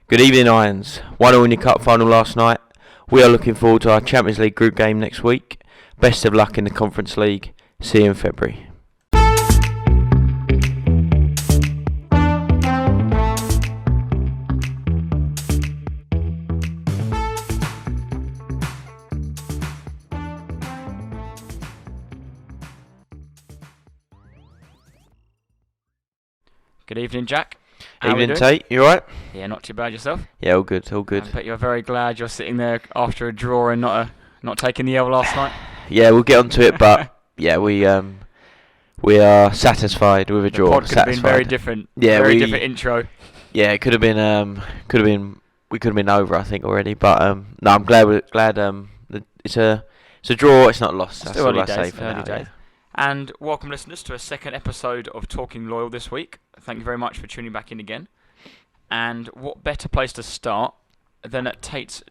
Good evening, Irons. 1-1 in your cup final last night. We are looking forward to our Champions League group game next week. Best of luck in the Conference League. See you in February. Good evening, Jack. How Evening, Tate. You alright? Yeah, not too bad yourself. Yeah, all good, all good. But you're very glad you're sitting there after a draw and not taking the L last night. Yeah, we'll get onto it, but yeah, we are satisfied with a draw. The pod could have been very different. Yeah, very different intro. Yeah, it could have been. We could have been over, I think, already. But no, I'm glad. It's a draw. It's not lost. That's all I say for now. Yeah. And welcome, listeners, to a second episode of Talking Loyal this week. Thank you very much for tuning back in again. And what better place to start than at Tate's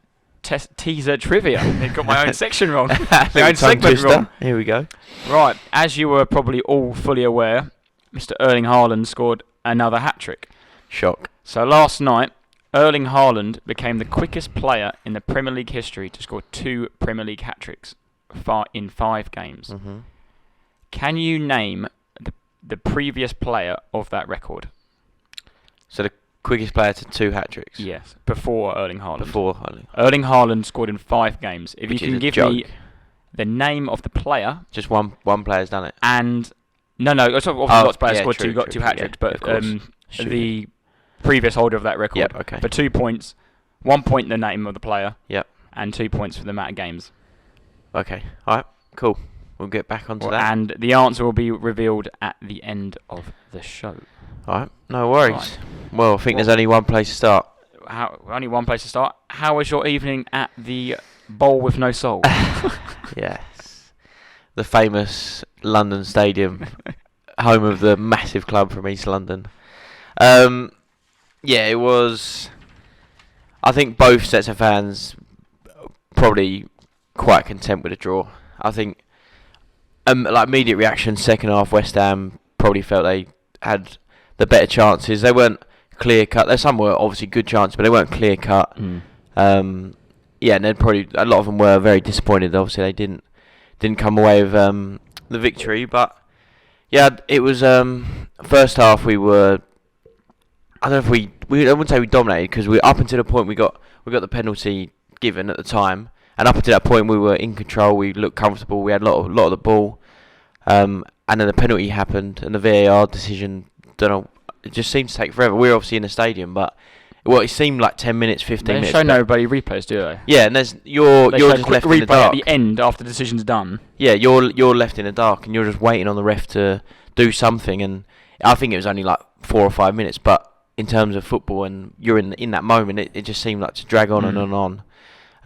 teaser trivia? I got my own section wrong. My own segment wrong. Here we go. Right, as you were probably all fully aware, Mr. Erling Haaland scored another hat-trick. Shock. So last night, Erling Haaland became the quickest player in the Premier League history to score 2 Premier League hat-tricks in 5 games. Mm-hmm. Can you name the previous player of that record? So the quickest player to 2 hat-tricks? Yes, before Erling Haaland. Erling Haaland scored in 5 games. If you can give me the name of the player... Just one player's done it? And... No, lots of players scored two hat-tricks, but the previous holder of that record. Yep, okay. For 2 points, 1 point the name of the player, yep, and 2 points for the amount of games. Okay, alright, cool. We'll get back onto that. And the answer will be revealed at the end of the show. Alright, no worries. Right. Well, I think there's only one place to start. Only one place to start. How was your evening at the Bowl with No Soul? Yes. The famous London Stadium, home of the massive club from East London. Yeah, it was... I think both sets of fans probably quite content with a draw. I think... immediate reaction, second half, West Ham probably felt they had the better chances. They weren't clear cut. Some were obviously good chances, but they weren't clear cut. Yeah, and then probably a lot of them were very disappointed. Obviously, they didn't come away with the victory. But yeah, it was first half. We were. I don't know if I wouldn't say we dominated because we up until the point we got the penalty given at the time. And up until that point, we were in control. We looked comfortable. We had a lot of the ball. And then the penalty happened, and the VAR decision, don't know, it just seemed to take forever. We were obviously in the stadium, but it seemed like 10 minutes, 15 minutes. They show nobody replays, do they? Yeah, and you're just left in the dark. At the end, after the decision's done. Yeah, you're left in the dark, and you're just waiting on the ref to do something. And I think it was only like 4 or 5 minutes, but in terms of football, and you're in that moment, it just seemed like to drag on and on.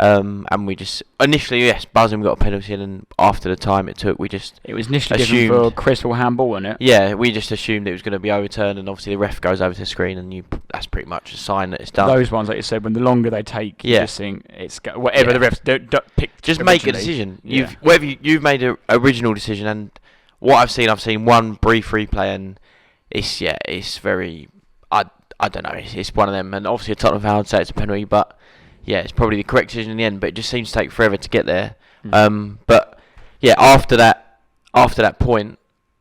And we just initially, yes, buzzing, we got a penalty, and after the time it took, it was initially given for Crystal handball, wasn't it? Yeah, we just assumed it was going to be overturned, and obviously the ref goes over to the screen, and that's pretty much a sign that it's done. Those ones, like you said, when the longer they take, you just think it's whatever the refs don't pick. Just make a decision. You've made an original decision, and what I've seen one brief replay, and it's very, I don't know, it's one of them, and obviously a Tottenham fan would say it's a penalty, but. Yeah, it's probably the correct decision in the end, but it just seems to take forever to get there. But yeah, after that point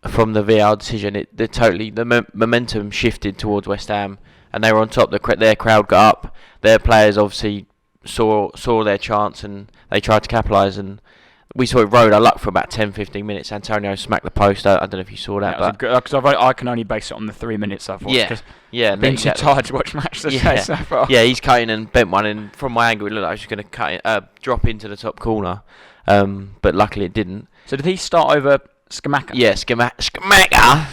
from the VAR decision, the momentum shifted towards West Ham, and they were on top. Their crowd got up. Their players obviously saw their chance, and they tried to capitalise. And we sort of rode our luck for about 10-15 minutes. Antonio smacked the post. I don't know if you saw that. Because I can only base it on the 3 minutes I've watched. Yeah. I've been too tired to watch match today so far. Yeah, he's cutting and bent one, and from my angle it looked like he was going to drop into the top corner. But luckily it didn't. So did he start over Scamacca? Yeah, Scamacca.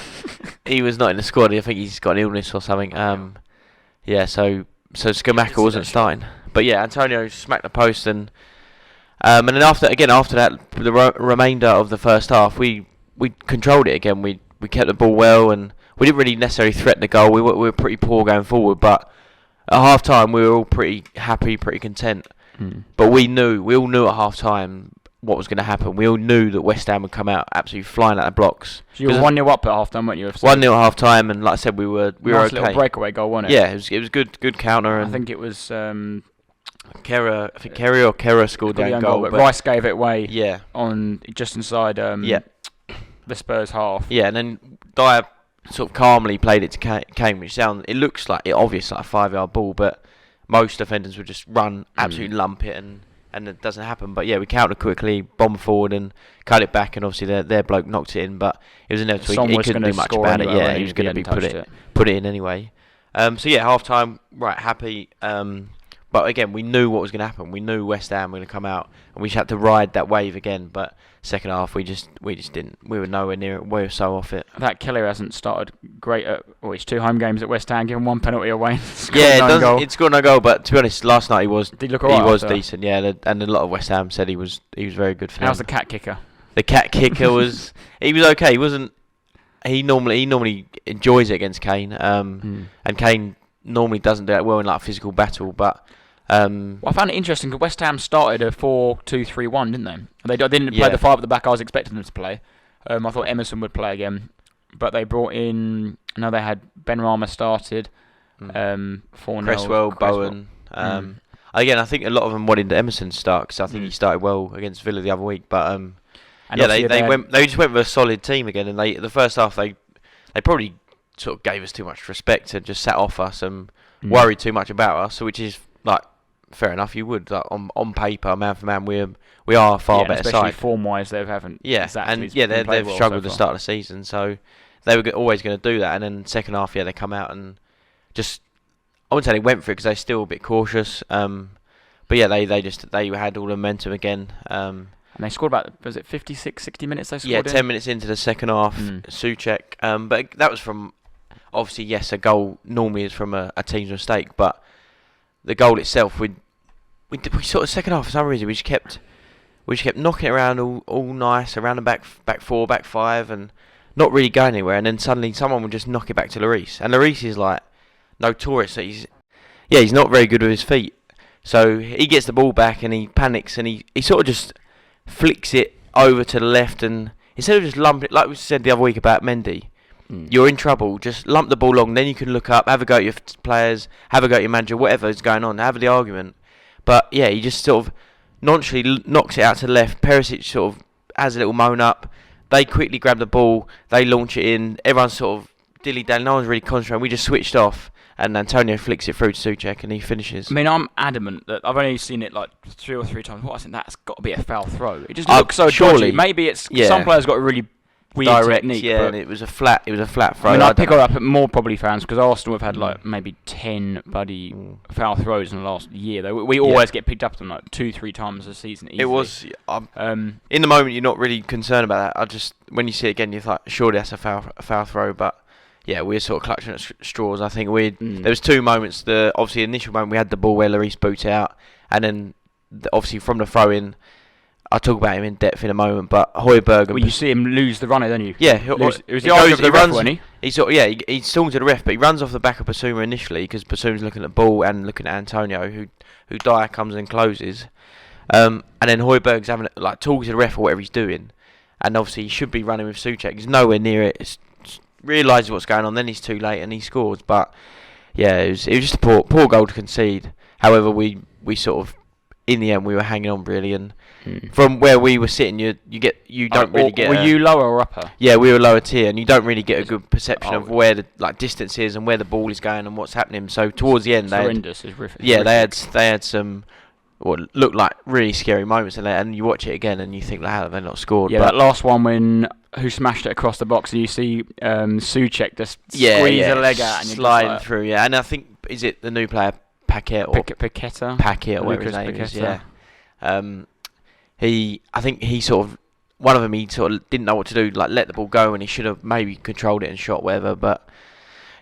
He was not in the squad. I think he's got an illness or something. Yeah, so Scamacca wasn't starting. But yeah, Antonio smacked the post, and then after that, the remainder of the first half, we controlled it again. We kept the ball well, and we didn't really necessarily threaten the goal. We were pretty poor going forward, but at half time we were all pretty happy, pretty content. But we all knew at half time what was going to happen. We all knew that West Ham would come out absolutely flying out of blocks. So you were 1-0 up at half time, weren't you? 1-0 at half time, and like I said, we were nice okay. Little breakaway goal, wasn't it? Yeah, it was good counter. And I think it was Kera scored the own goal, but Rice gave it away. Yeah, on just inside. The Spurs half. Yeah, and then Dyer sort of calmly played it to Kane, which it looks like obvious like a 5-yard ball, but most defenders would just run, absolutely lump it, and it doesn't happen. But yeah, we countered quickly, bombed forward and cut it back, and obviously their bloke knocked it in, but it was inevitable. He couldn't do much about it. Yeah, he was going to put it in anyway. So yeah, half time, right, happy. But again, we knew what was going to happen. We knew West Ham were going to come out, and we just had to ride that wave again. But second half, we just didn't. We were nowhere near it. We were so off it. That Kelly hasn't started great at his 2 home games at West Ham, given 1 penalty away. It scored no goal. But to be honest, last night he was decent. Yeah, and a lot of West Ham said he was very good for them. How's the cat kicker? The cat kicker was okay. He wasn't. He normally enjoys it against Kane. And Kane normally doesn't do that well in like a physical battle, but. Well, I found it interesting because West Ham started a 4-2-3-1, didn't they? They didn't play the 5 at the back I was expecting them to play. I thought Emerson would play again, but they brought in. No, they had Ben Rama started. 4-0. Cresswell, Bowen. Again, I think a lot of them wanted Emerson to start because I think he started well against Villa the other week. But they just went with a solid team again, and the first half they probably sort of gave us too much respect and just sat off us and worried too much about us, which is like. Fair enough, you would. Like, on paper, man for man, we are a far better especially side. Form-wise, they haven't. Yeah, exactly they've struggled to start the season, so they were always going to do that. And then second half, they come out and just. I wouldn't say they went for it because they're still a bit cautious. But yeah, they had all the momentum again. And they scored about 56, 60 minutes. They scored. Yeah, 10 minutes into the second half, Souček. But that was from obviously yes, a goal normally is from a team's mistake, but the goal itself we sort of second half for some reason we just kept knocking it around all nice around the back 4, back 5, and not really going anywhere. And then suddenly someone would just knock it back to Lloris, and Lloris is like notorious that he's not very good with his feet. So he gets the ball back and he panics and he sort of just flicks it over to the left, and instead of just lumping it like we said the other week about Mendy. You're in trouble, just lump the ball long, then you can look up, have a go at your players, have a go at your manager, whatever is going on, have the argument. But yeah, he just sort of nonchalantly knocks it out to the left. Perisic sort of has a little moan up. They quickly grab the ball, they launch it in. Everyone's sort of dilly-dally, no one's really concentrating. We just switched off, and Antonio flicks it through to Souček, and he finishes. I mean, I'm adamant that I've only seen it like 3 or 3 times. I think that's got to be a foul throw. It just looks so dodgy. Maybe it's some players got a really weird direct technique, and it was a flat throw. I mean, I pick it up at more probably fans because Arsenal have had like maybe 10 bloody foul throws in the last year. Though we always get picked up on like 2-3 times a season. Easily. It was in the moment you're not really concerned about that. When you see it again, you thought surely that's a foul throw, but yeah, we're sort of clutching at straws. I think there was 2 moments. Obviously initial moment we had the ball where Lloris boots out, and then obviously from the throw in. I'll talk about him in depth in a moment, but Højbjerg... Well, you see him lose the runner, don't you? Yeah. It was the argue of the ref, wasn't he? He's talking to the ref, but he runs off the back of Basuma initially because Basuma's looking at the ball and looking at Antonio, who Dyer comes and closes. And then Højbjerg's having talking to the ref or whatever he's doing. And obviously he should be running with Souček. He's nowhere near it. Realises what's going on, then he's too late and he scores. But yeah, it was just a poor goal to concede. However, we sort of... In the end, we were hanging on really, and from where we were sitting, you don't really get. Were you lower or upper? Yeah, we were lower tier, and you don't really get a good perception of where the distance is and where the ball is going and what's happening. So towards the end, they had some what looked like really scary moments, and you watch it again and you think, how have they not scored? Yeah, that last one who smashed it across the box, and you see Souček just squeeze a leg out and sliding through. Yeah, and I think is it the new player. Paquet or whatever his name is, yeah. I think he sort of one of them. He sort of didn't know what to do, let the ball go, and he should have maybe controlled it and shot whatever. But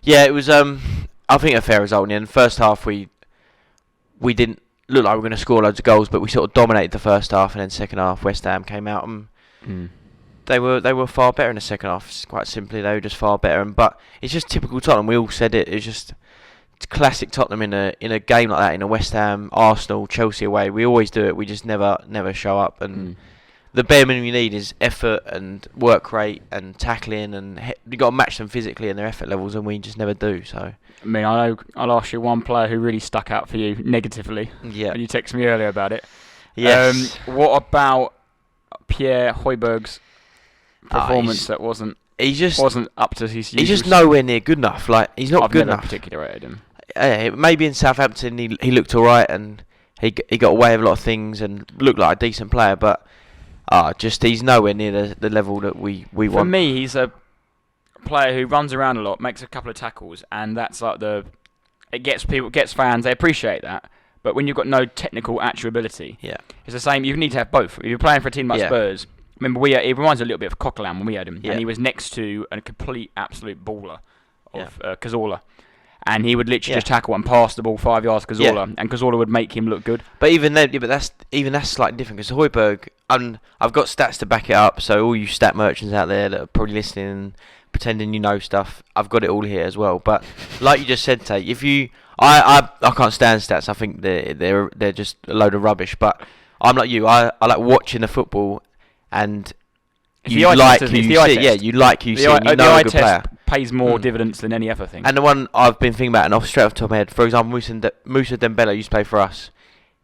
yeah, it was. I think a fair result in the end. First half we didn't look like we were going to score loads of goals, but we sort of dominated the first half, and then second half West Ham came out and they were far better in the second half. Quite simply, they were just far better. But it's just typical Tottenham. We all said it. It's just. Classic Tottenham in a game like that, in a West Ham, Arsenal, Chelsea away. We always do it. We just never show up, and the bare minimum you need is effort and work rate and tackling, and you got to match them physically and their effort levels, and we just never do. So. I mean, I know I'll ask you one player who really stuck out for you negatively. Yeah. And you texted me earlier about it. Yes. What about Pierre Højbjerg's performance that wasn't up to his usual? He's just nowhere near good enough. Like, he's not good enough. I've never particularly rated him. Maybe in Southampton he looked all right, and he got away with a lot of things and looked like a decent player, but just he's nowhere near the level that we want. For me, he's a player who runs around a lot, makes a couple of tackles, and that's like it gets fans, they appreciate that. But when you've got no technical actual ability, it's the same. You need to have both. If you're playing for a team like Spurs, remember he reminds me a little bit of Coquelin when we had him, and he was next to a complete absolute baller of Cazorla. And he would literally just tackle and pass the ball 5 yards to Cazorla, and Cazorla would make him look good. But even then, that's slightly different, because Højbjerg, I've got stats to back it up. So all you stat merchants out there that are probably listening and pretending you know stuff, I've got it all here as well. But like you just said, Tate, I can't stand stats. I think they're just a load of rubbish. But I'm like you. I like watching the football, and you like who you see. Yeah, you like who you see. And you know a good player pays more dividends than any other thing. And the one I've been thinking about, and straight off the top of my head, for example, Moussa Dembele used to play for us.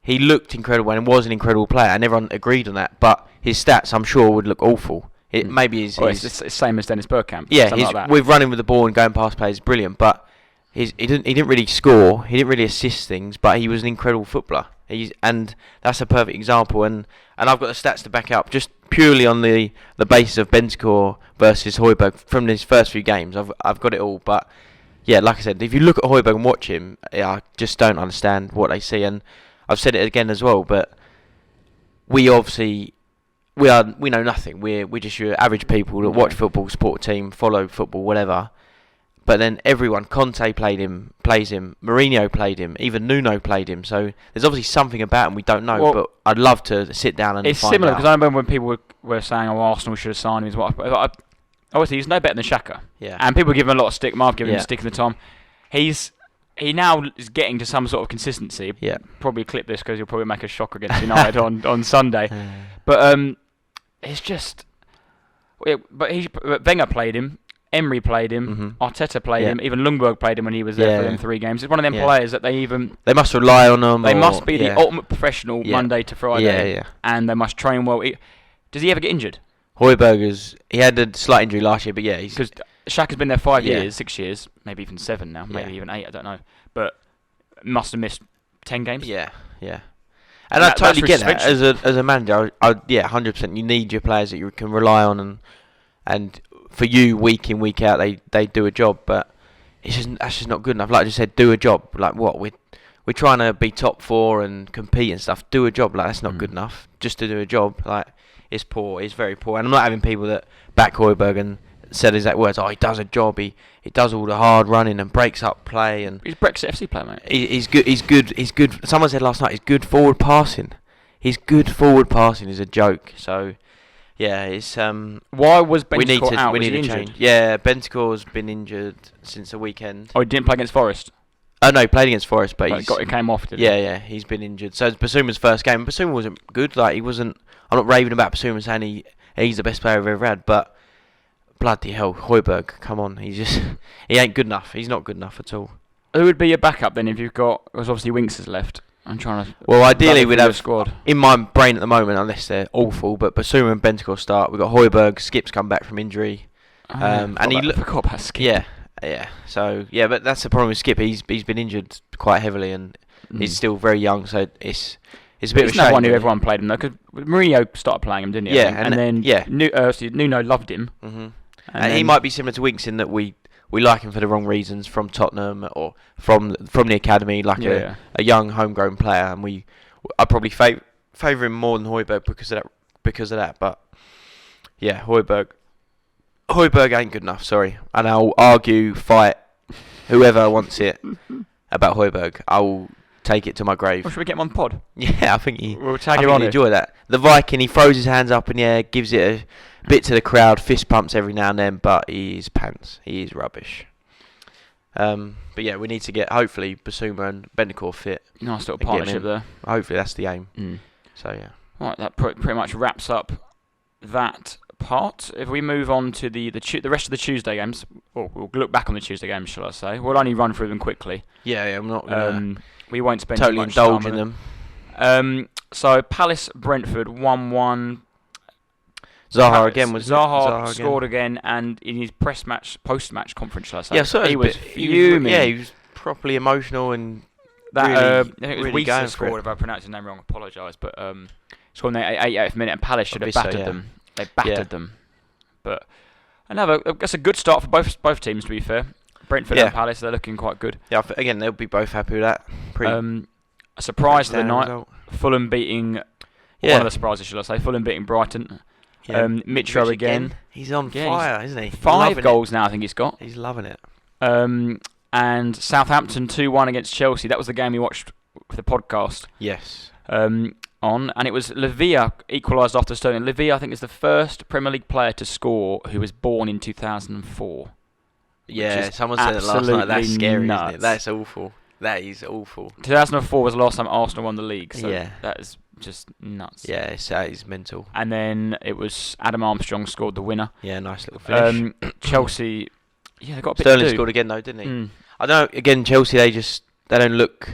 He looked incredible and was an incredible player, and everyone agreed on that. But his stats, I'm sure, would look awful. Maybe it's the same as Dennis Bergkamp. Yeah, like with running with the ball and going past players is brilliant. But he didn't really score. He didn't really assist things. But he was an incredible footballer. And that's a perfect example. And I've got the stats to back up, just purely on the basis of Bentancur versus Højbjerg from his first few games. I've got it all. But yeah, like I said, if you look at Højbjerg and watch him, I just don't understand what they see. And I've said it again as well. But we obviously we know nothing. We're just your average people that watch football, support a team, follow football, whatever. But then everyone, Conte plays him, Mourinho played him, even Nuno played him. So there's obviously something about him we don't know. But I'd love to sit down and find out. It's similar, because I remember when people were saying, Arsenal should have signed him. Obviously, he's no better than Xhaka. Yeah. And people give him a lot of stick. Mark giving him a stick in the time. He now is getting to some sort of consistency. Yeah. Probably clip this, because he'll probably make a shocker against United on Sunday. But it's just... But Wenger played him. Emery played him, Arteta played him, even Ljungberg played him when he was there for them 3 games. It's one of them players that they must rely on them. They must be the ultimate professional Monday to Friday, and they must train well. Does he ever get injured? Højbjerg he had a slight injury last year, but because Xhaka's been there 5 years, 6 years, maybe even 7 now, maybe even 8. I don't know, but must have missed 10 games. Yeah. And I totally get that as a manager. 100%. You need your players that you can rely on, and for you, week in, week out, they do a job, but that's just not good enough. Like I just said, do a job. Like what? We're trying to be top 4 and compete and stuff. Do a job. Like, that's not good enough. Just to do a job, like, it's poor. It's very poor. And I'm not having people that back Højbjerg and said exact words. He does a job. He does all the hard running and breaks up play. And he's Brexit FC player, mate. He's good. Someone said last night he's good forward passing. His good forward passing is a joke. So. Yeah, it's why was Bentancur out? We need he to injured? change. Yeah, Bentancur's been injured since the weekend. Oh, he didn't play against Forest. Oh no, he played against Forest, but he came off. Yeah, he's been injured. So it's Basuma's first game. Basuma wasn't good. Like, he wasn't. I'm not raving about Basuma saying he's the best player I've ever had, but bloody hell, Højbjerg, come on, he ain't good enough. He's not good enough at all. Who would be your backup then if you've got? Because obviously Winks is left. I'm trying to. Well, ideally we'd have squad in my brain at the moment, unless they're awful. But Basuma and Bentancur start. We've got Højbjerg. Skip's come back from injury, and he forgot about Skip. Yeah. So but that's the problem with Skip. He's been injured quite heavily, and he's still very young. So it's a bit of a shame. No one knew everyone played him though, because Mourinho started playing him, didn't he? Yeah, and then Nuno loved him. And he might be similar to Winks in that we like him for the wrong reasons, from Tottenham or from the academy, like a young homegrown player, and I probably favour him more than Højbjerg because of that. But yeah, Højbjerg ain't good enough. Sorry, and I'll fight whoever wants it about Højbjerg. I'll take it to my grave. Well, should we get him on the pod? Yeah, I think we'll tag him on. Enjoy that. The Viking, he throws his hands up in the air, gives it a bit to the crowd, fist pumps every now and then, but he's pants. He is rubbish. But yeah, we need to get, hopefully, Basuma and Bentancur fit. Nice little partnership there. Hopefully that's the aim. So yeah. Right, that pretty much wraps up that part. If we move on to the rest of the Tuesday games, well, we'll look back on the Tuesday games, shall I say? We'll only run through them quickly. Yeah, I'm not gonna we won't spend totally too much indulge time in on them. So Palace Brentford 1-1. Zaha again was Zaha scored again, and in his post-match conference, shall I say? Yeah, so he was fuming. He was properly emotional and that. Really, I think it was really going Wiese for scored. it. If I pronounced his name wrong, I apologise. But scored in the 88th minute, and Palace should have battered them. They battered them. But that's a good start for both teams, to be fair. Brentford and Palace, they're looking quite good. Yeah, again, they'll be both happy with that. A surprise of the night, result. Fulham beating. One of the surprises, shall I say? Fulham beating Brighton. Yeah. Mitro again. He's on fire, isn't he? 5 goals now, I think he's got. He's loving it. And Southampton 2-1 against Chelsea. That was the game we watched for the podcast. Yes. And it was Lavia equalised after Sterling. Lavia, I think, is the first Premier League player to score who was born in 2004. Yeah, someone said it last night. That's scary, isn't it? That's awful. That is awful. 2004 was the last time Arsenal won the league. So yeah. That is just nuts. Yeah, that is mental. And then it was Adam Armstrong scored the winner. Yeah, nice little finish. Chelsea, they got a bit Sterling to do. scored again though, didn't he? I don't know. Again, Chelsea, they don't look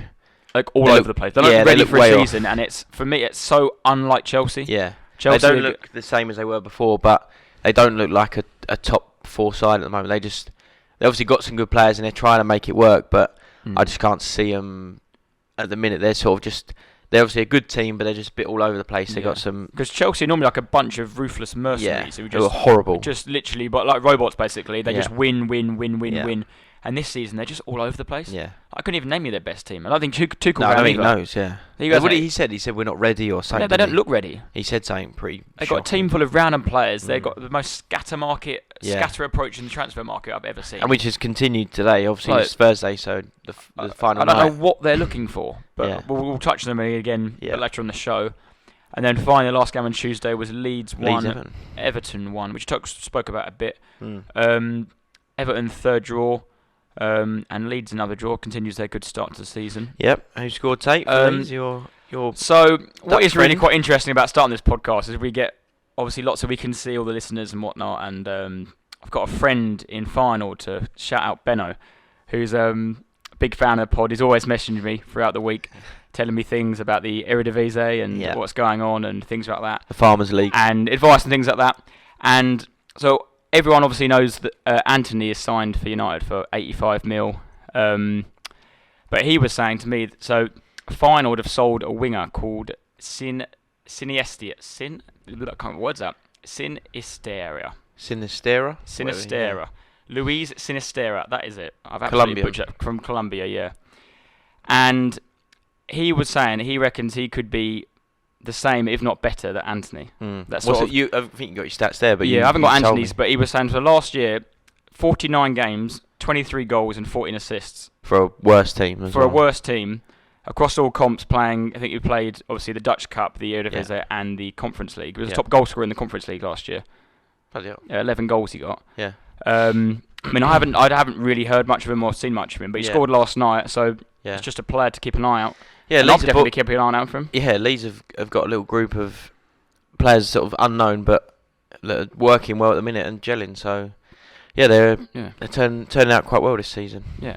like all over the place. They're not ready for a season, and for me, it's so unlike Chelsea. Yeah, Chelsea they don't look the same as they were before, but they don't look like a top 4 side at the moment. They obviously got some good players and they're trying to make it work, but I just can't see them at the minute. They're obviously a good team, but they're just a bit all over the place. They got some, because Chelsea are normally like a bunch of ruthless mercenaries who they were horrible, just literally, but like robots basically. They just win. And this season they're just all over the place. Yeah, I couldn't even name you their best team. I don't think Tuchel. No, I don't think he knows. Yeah. What he said? He said we're not ready or something. No, they don't look ready. He said something pretty. They've shocking. got a team full of random players. They've got the most scatter approach in the transfer market I've ever seen. And which has continued today. Obviously, it's Thursday, so the final. I don't know what they're looking for, but we'll touch them again later on the show. And then finally, the last game on Tuesday was Leeds 1, Everton 1, which spoke about a bit. Everton third draw. And Leeds another draw, continues their good start to the season. Yep. Who scored Tate for Leeds? So what is really quite interesting about starting this podcast is we get obviously we can see all the listeners and whatnot, and I've got a friend in final to shout out, Benno, who's a big fan of the pod. He's always messaging me throughout the week, telling me things about the Eredivisie and what's going on and things like that. The Farmers League. And advice and things like that. And so everyone obviously knows that Anthony is signed for United for 85 mil. But he was saying to me, so Feyenoord would have sold a winger called Sinistera. I can't words out. Sinistera. Luis Sinistera. That is it. I've absolutely butchered it. From Colombia, yeah. And he was saying he reckons he could be the same, if not better, than Anthony. That's I think you got your stats there, but I haven't got Anthony's. But he was saying for last year, 49 games, 23 goals, and 14 assists for a worse team. A worse team across all comps, playing. I think he played obviously the Dutch Cup, the Eredivisie, and the Conference League. He was a top goal scorer in the Conference League last year. 11 goals he got. Yeah. I mean, I haven't really heard much of him or seen much of him, but he scored last night, so it's just a player to keep an eye out. Yeah, Leeds definitely keep an eye out for him. Yeah, Leeds have got a little group of players sort of unknown, but that are working well at the minute and gelling. So, they're turning out quite well this season. Yeah,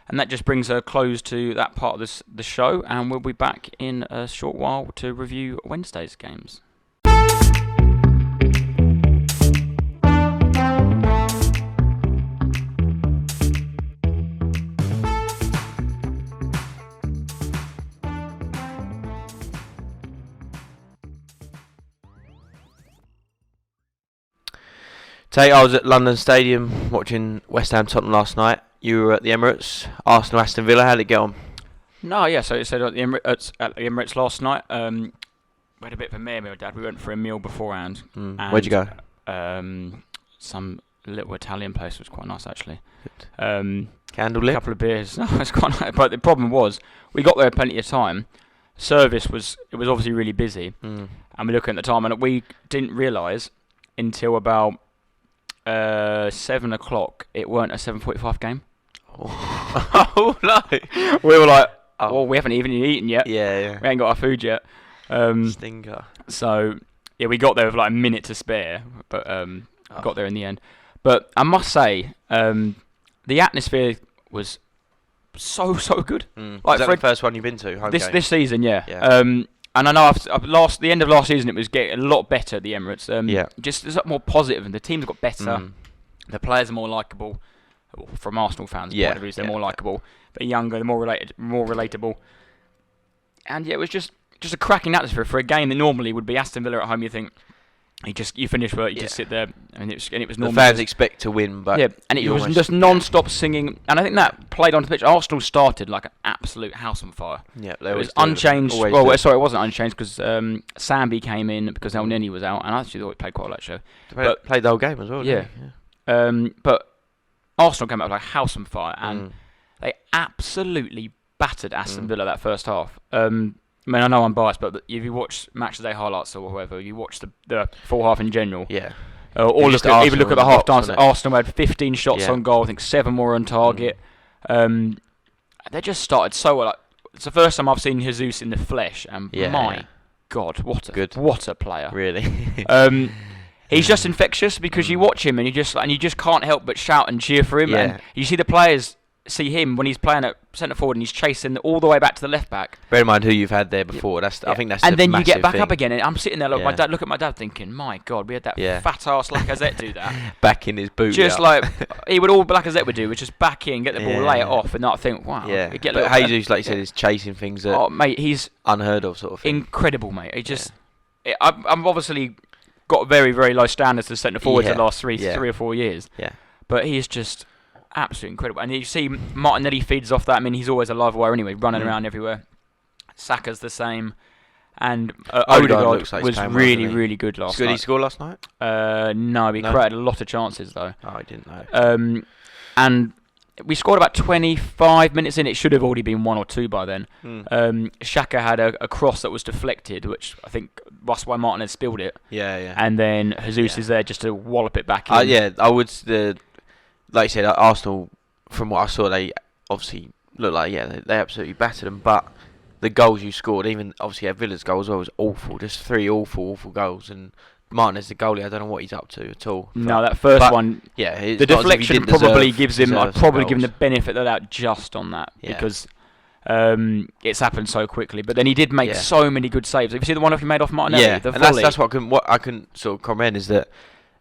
and that just brings a close to that part of the show, and we'll be back in a short while to review Wednesday's games. Tate, I was at London Stadium watching West Ham Tottenham last night. You were at the Emirates, Arsenal Aston Villa. How did it get on? No, so it said at the Emirates last night. We had a bit of a mare, my dad. We went for a meal beforehand. Where'd you go? Some little Italian place. Was quite nice actually. Candlelit? A couple of beers. No, it's quite nice. But the problem was, we got there plenty of time. Service was obviously really busy, and we looked at the time, and we didn't realise until about 7 o'clock it weren't a 7:45 game. Oh no! We were like, well, we haven't even eaten yet. Yeah. We ain't got our food yet. Stinker. So Yeah, we got there with like a minute to spare, but got there in the end. But I must say, the atmosphere was so good. Like, is that the first one you've been to? This season, yeah. Yeah. And I know the end of last season, it was getting a lot better at the Emirates. Just it's more positive, and the teams got better. The players are more likeable. From Arsenal fans' point of view, they're more likeable. They're younger, they're more relatable. And yeah, it was just a cracking atmosphere for a game that normally would be Aston Villa at home. You think you finish work, you just sit there, and it was normal. The fans expect to win, but and it was just non-stop singing, and I think that played onto the pitch. Arsenal started like an absolute house on fire. Yeah, it was unchanged. Well, sorry, it wasn't unchanged because Sambi came in because El Neni was out, and I actually thought he played quite well that show. Played the whole game as well. Yeah. But Arsenal came out like a house on fire, and they absolutely battered Aston Villa that first half. I mean, I know I'm biased, but if you watch Match of the Day highlights or whatever, you watch the full half in general. Yeah. Or even look at the half times. Arsenal had 15 shots on goal. I think 7 more on target. They just started so well. Like, it's the first time I've seen Jesus in the flesh, and my God, what a player! Really. He's just infectious because you watch him and you just can't help but shout and cheer for him. Yeah. And you see the players see him when he's playing at centre forward and he's chasing all the way back to the left back. Bear in mind who you've had there before. I think that's and then you get back thing. Up again. And I'm sitting there, look at my dad, thinking, my God, we had that fat ass Lacazette do that. Back in his boot. Just like he would all Lacazette would do, was just back in, get the ball, lay it off, and not think, wow. Yeah. But Jesus, like you said, is chasing things that mate, he's unheard of sort of thing. Incredible, mate. He just, I'm obviously got very, very low standards to centre forward the last 3 or 4 years. Yeah. But he is just absolutely incredible. And you see Martinelli feeds off that. I mean, he's always a live wire anyway, running around everywhere. Saka's the same. And Odegaard was really, really good last night. Did he score last night? No, he created a lot of chances though. Oh, I didn't know. And we scored about 25 minutes in. It should have already been 1 or 2 by then. Xhaka had a cross that was deflected, which I think that's why Martin had spilled it. Yeah. And then Jesus is there just to wallop it back in. I would. Like you said, Arsenal, from what I saw, they obviously looked like they absolutely battered them. But the goals you scored, even obviously Villa's goal as well, was awful. Just 3 awful goals. And Martin as the goalie, I don't know what he's up to at all. No, that first one, the deflection probably gives him. I'd probably give him the benefit of that just on that because it's happened so quickly. But then he did make so many good saves. Have you seen the one he made off Martinelli? Yeah, the and that's what I couldn't sort of comprehend is that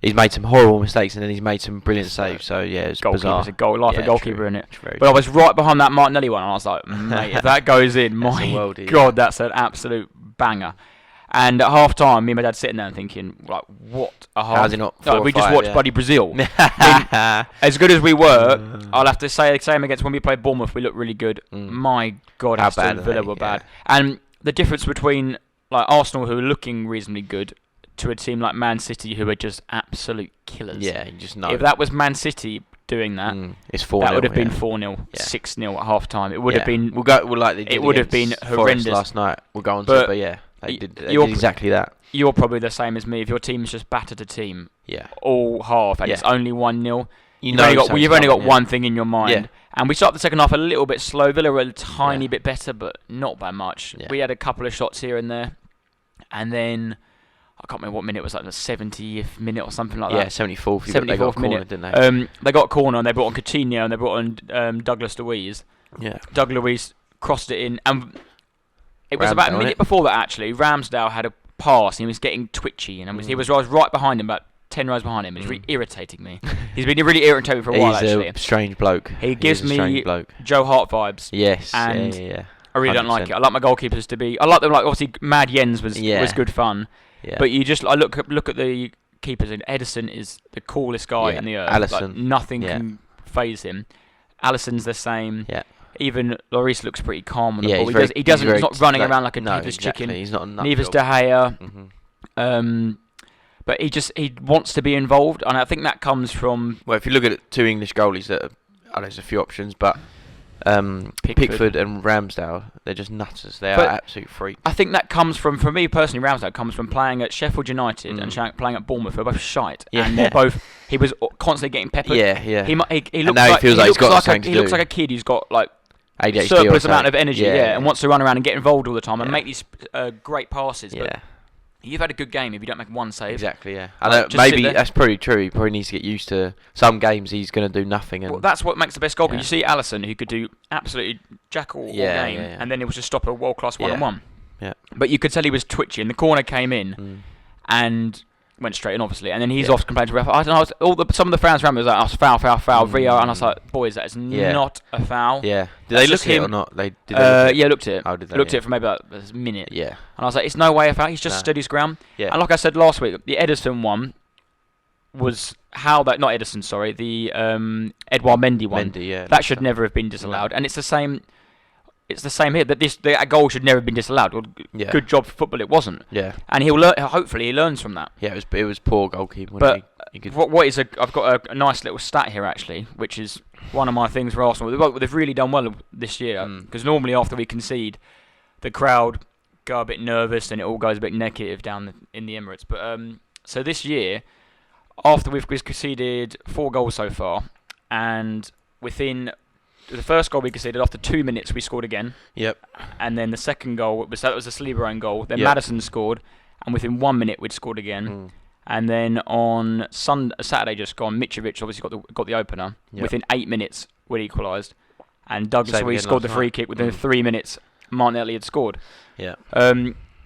he's made some horrible mistakes and then he's made some brilliant saves. So it's bizarre. A goalkeeper in it. But I was right behind that Martinelli one, and I was like, mate, if that goes in, my God, that's an absolute banger. And at half time, me and my dad sitting there and thinking, like, what a half. How's he not? We just watched bloody Brazil. I mean, as good as we were, I'll have to say same against when we played Bournemouth, we looked really good. My God, how Aston Villa were bad. And the difference between like Arsenal, who are looking reasonably good, to a team like Man City, who are just absolute killers. Yeah, you just know. If that was Man City doing that, it's 4-0. That would have been 4-0, 6-0 at half time. It would have been. It would have been horrendous last night. We'll go on to it, but yeah. They did exactly that. You're probably the same as me. If your team's just battered a team all half and it's only 1-0, you've only got one thing in your mind. Yeah. And we started the second half a little bit slow. Villa were a tiny bit better, but not by much. Yeah. We had a couple of shots here and there. And then, I can't remember what minute it was, like the 70th minute or something like that. Yeah, 74th. 74th minute, didn't they? They got a corner and they brought on Coutinho and they brought on Douglas Luiz. Yeah. Doug Luiz crossed it in. And it was about a minute before that, actually. Ramsdale had a pass. And he was getting twitchy. And I was right behind him, about 10 rows behind him. He's really irritating me. He's been really irritating for a while, actually. He's a strange bloke. He gives me Joe Hart vibes. Yes. And yeah. I really don't like it. I like my goalkeepers to be... I like them, like, obviously, Mad Jens was good fun. Yeah. But you just... I look at the keepers, and Edison is the coolest guy in the earth. Alisson. Like, nothing can faze him. Alisson's the same. Yeah. Even Lloris looks pretty calm on the ball. He's not running around like a Peter's chicken. He's not a nut. Neither's De Gea. But he wants to be involved, and I think that comes from... Well, if you look at 2 English goalies, there's a few options, but Pickford and Ramsdale, they're just nutters. They are absolute freaks. I think that comes from, for me personally, Ramsdale comes from playing at Sheffield United and playing at Bournemouth. They're both shite, and they're both... He was constantly getting peppered. Yeah. He looks like he looks like a kid who's got like ADHD surplus amount of energy, and wants to run around and get involved all the time and make these great passes. But You've had a good game if you don't make one save. Exactly, yeah. I know, Just maybe sit there. that's probably true. He probably needs to get used to some games he's going to do nothing. And Well, that's what makes the best goalkeeper. Yeah. You see Alisson, who could do absolutely jack all game, and then it was just stop a world-class one-on-one. Yeah. But you could tell he was twitchy, and the corner came in and went straight in, obviously. And then he's off complaining to the ref. I don't know. Some of the fans around me was like, "Oh, foul, VAR," and I was like, "Boys, that is not a foul." Yeah. Did That's they just look at it him. or not? They did. They Yeah, looked at it. Oh, did they? Looked at it for maybe like a minute. Yeah. And I was like, "It's no way a foul. He's just stood his ground." Yeah. And like I said last week, the Ederson one was how that not Ederson, sorry, the Edouard Mendy one. Mendy, yeah. That should never have been disallowed, and it's the same. It's the same here. That goal should never have been disallowed. Well, good job for football. It wasn't. Yeah. And he'll learn. Hopefully, he learns from that. Yeah, it was poor goalkeeping. But he could, what is I've got a nice little stat here actually, which is one of my things for Arsenal. They've really done well this year because normally after we concede, the crowd go a bit nervous and it all goes a bit negative down in the Emirates. But so this year, after we've conceded 4 goals so far, and within the first goal we conceded, after 2 minutes we scored again. Yep. And then the second goal was a Saliba own goal. Then Yep. Maddison scored, and within 1 minute we'd scored again. And then on Saturday just gone, Mitrovic obviously got the opener. Yep. Within 8 minutes we'd equalised, and Douglas Same we again scored the last free night. kick within 3 minutes. Martinelli had scored. Yeah.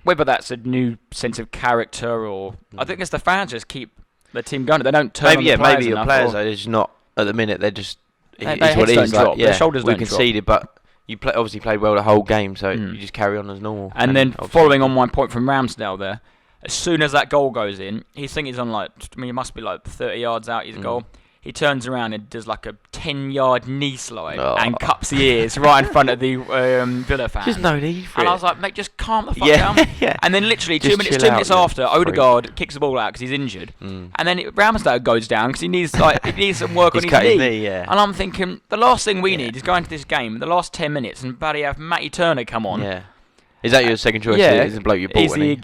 Whether that's a new sense of character or I think it's the fans just keep the team going. They don't turn on the players maybe your enough, players or- are just not at the minute. They're just Their it's what heads it don't is. drop, Like, their shoulders we don't drop. conceded, but you obviously played well the whole game, so you just carry on as normal. And then obviously- following on my point from Ramsdale there, as soon as that goal goes in, he's thinking he's on he must be like 30 yards out his goal. He turns around and does like a 10-yard knee slide and cups the ears right in front of the Villa fans. There's no need for And it. I was like, mate, just calm the fuck Yeah, down. yeah. And then literally Just 2 minutes, chill 2 minutes out, after, yeah. Odegaard kicks the ball out because he's injured. And then Ramsdale goes down because he needs some work on He's his cut his knee. knee, yeah. And I'm thinking, the last thing we need is going to this game, the last 10 minutes, and bloody have Matty Turner come on. Yeah. Is that your second choice? Yeah, Is the bloke you bought? he's the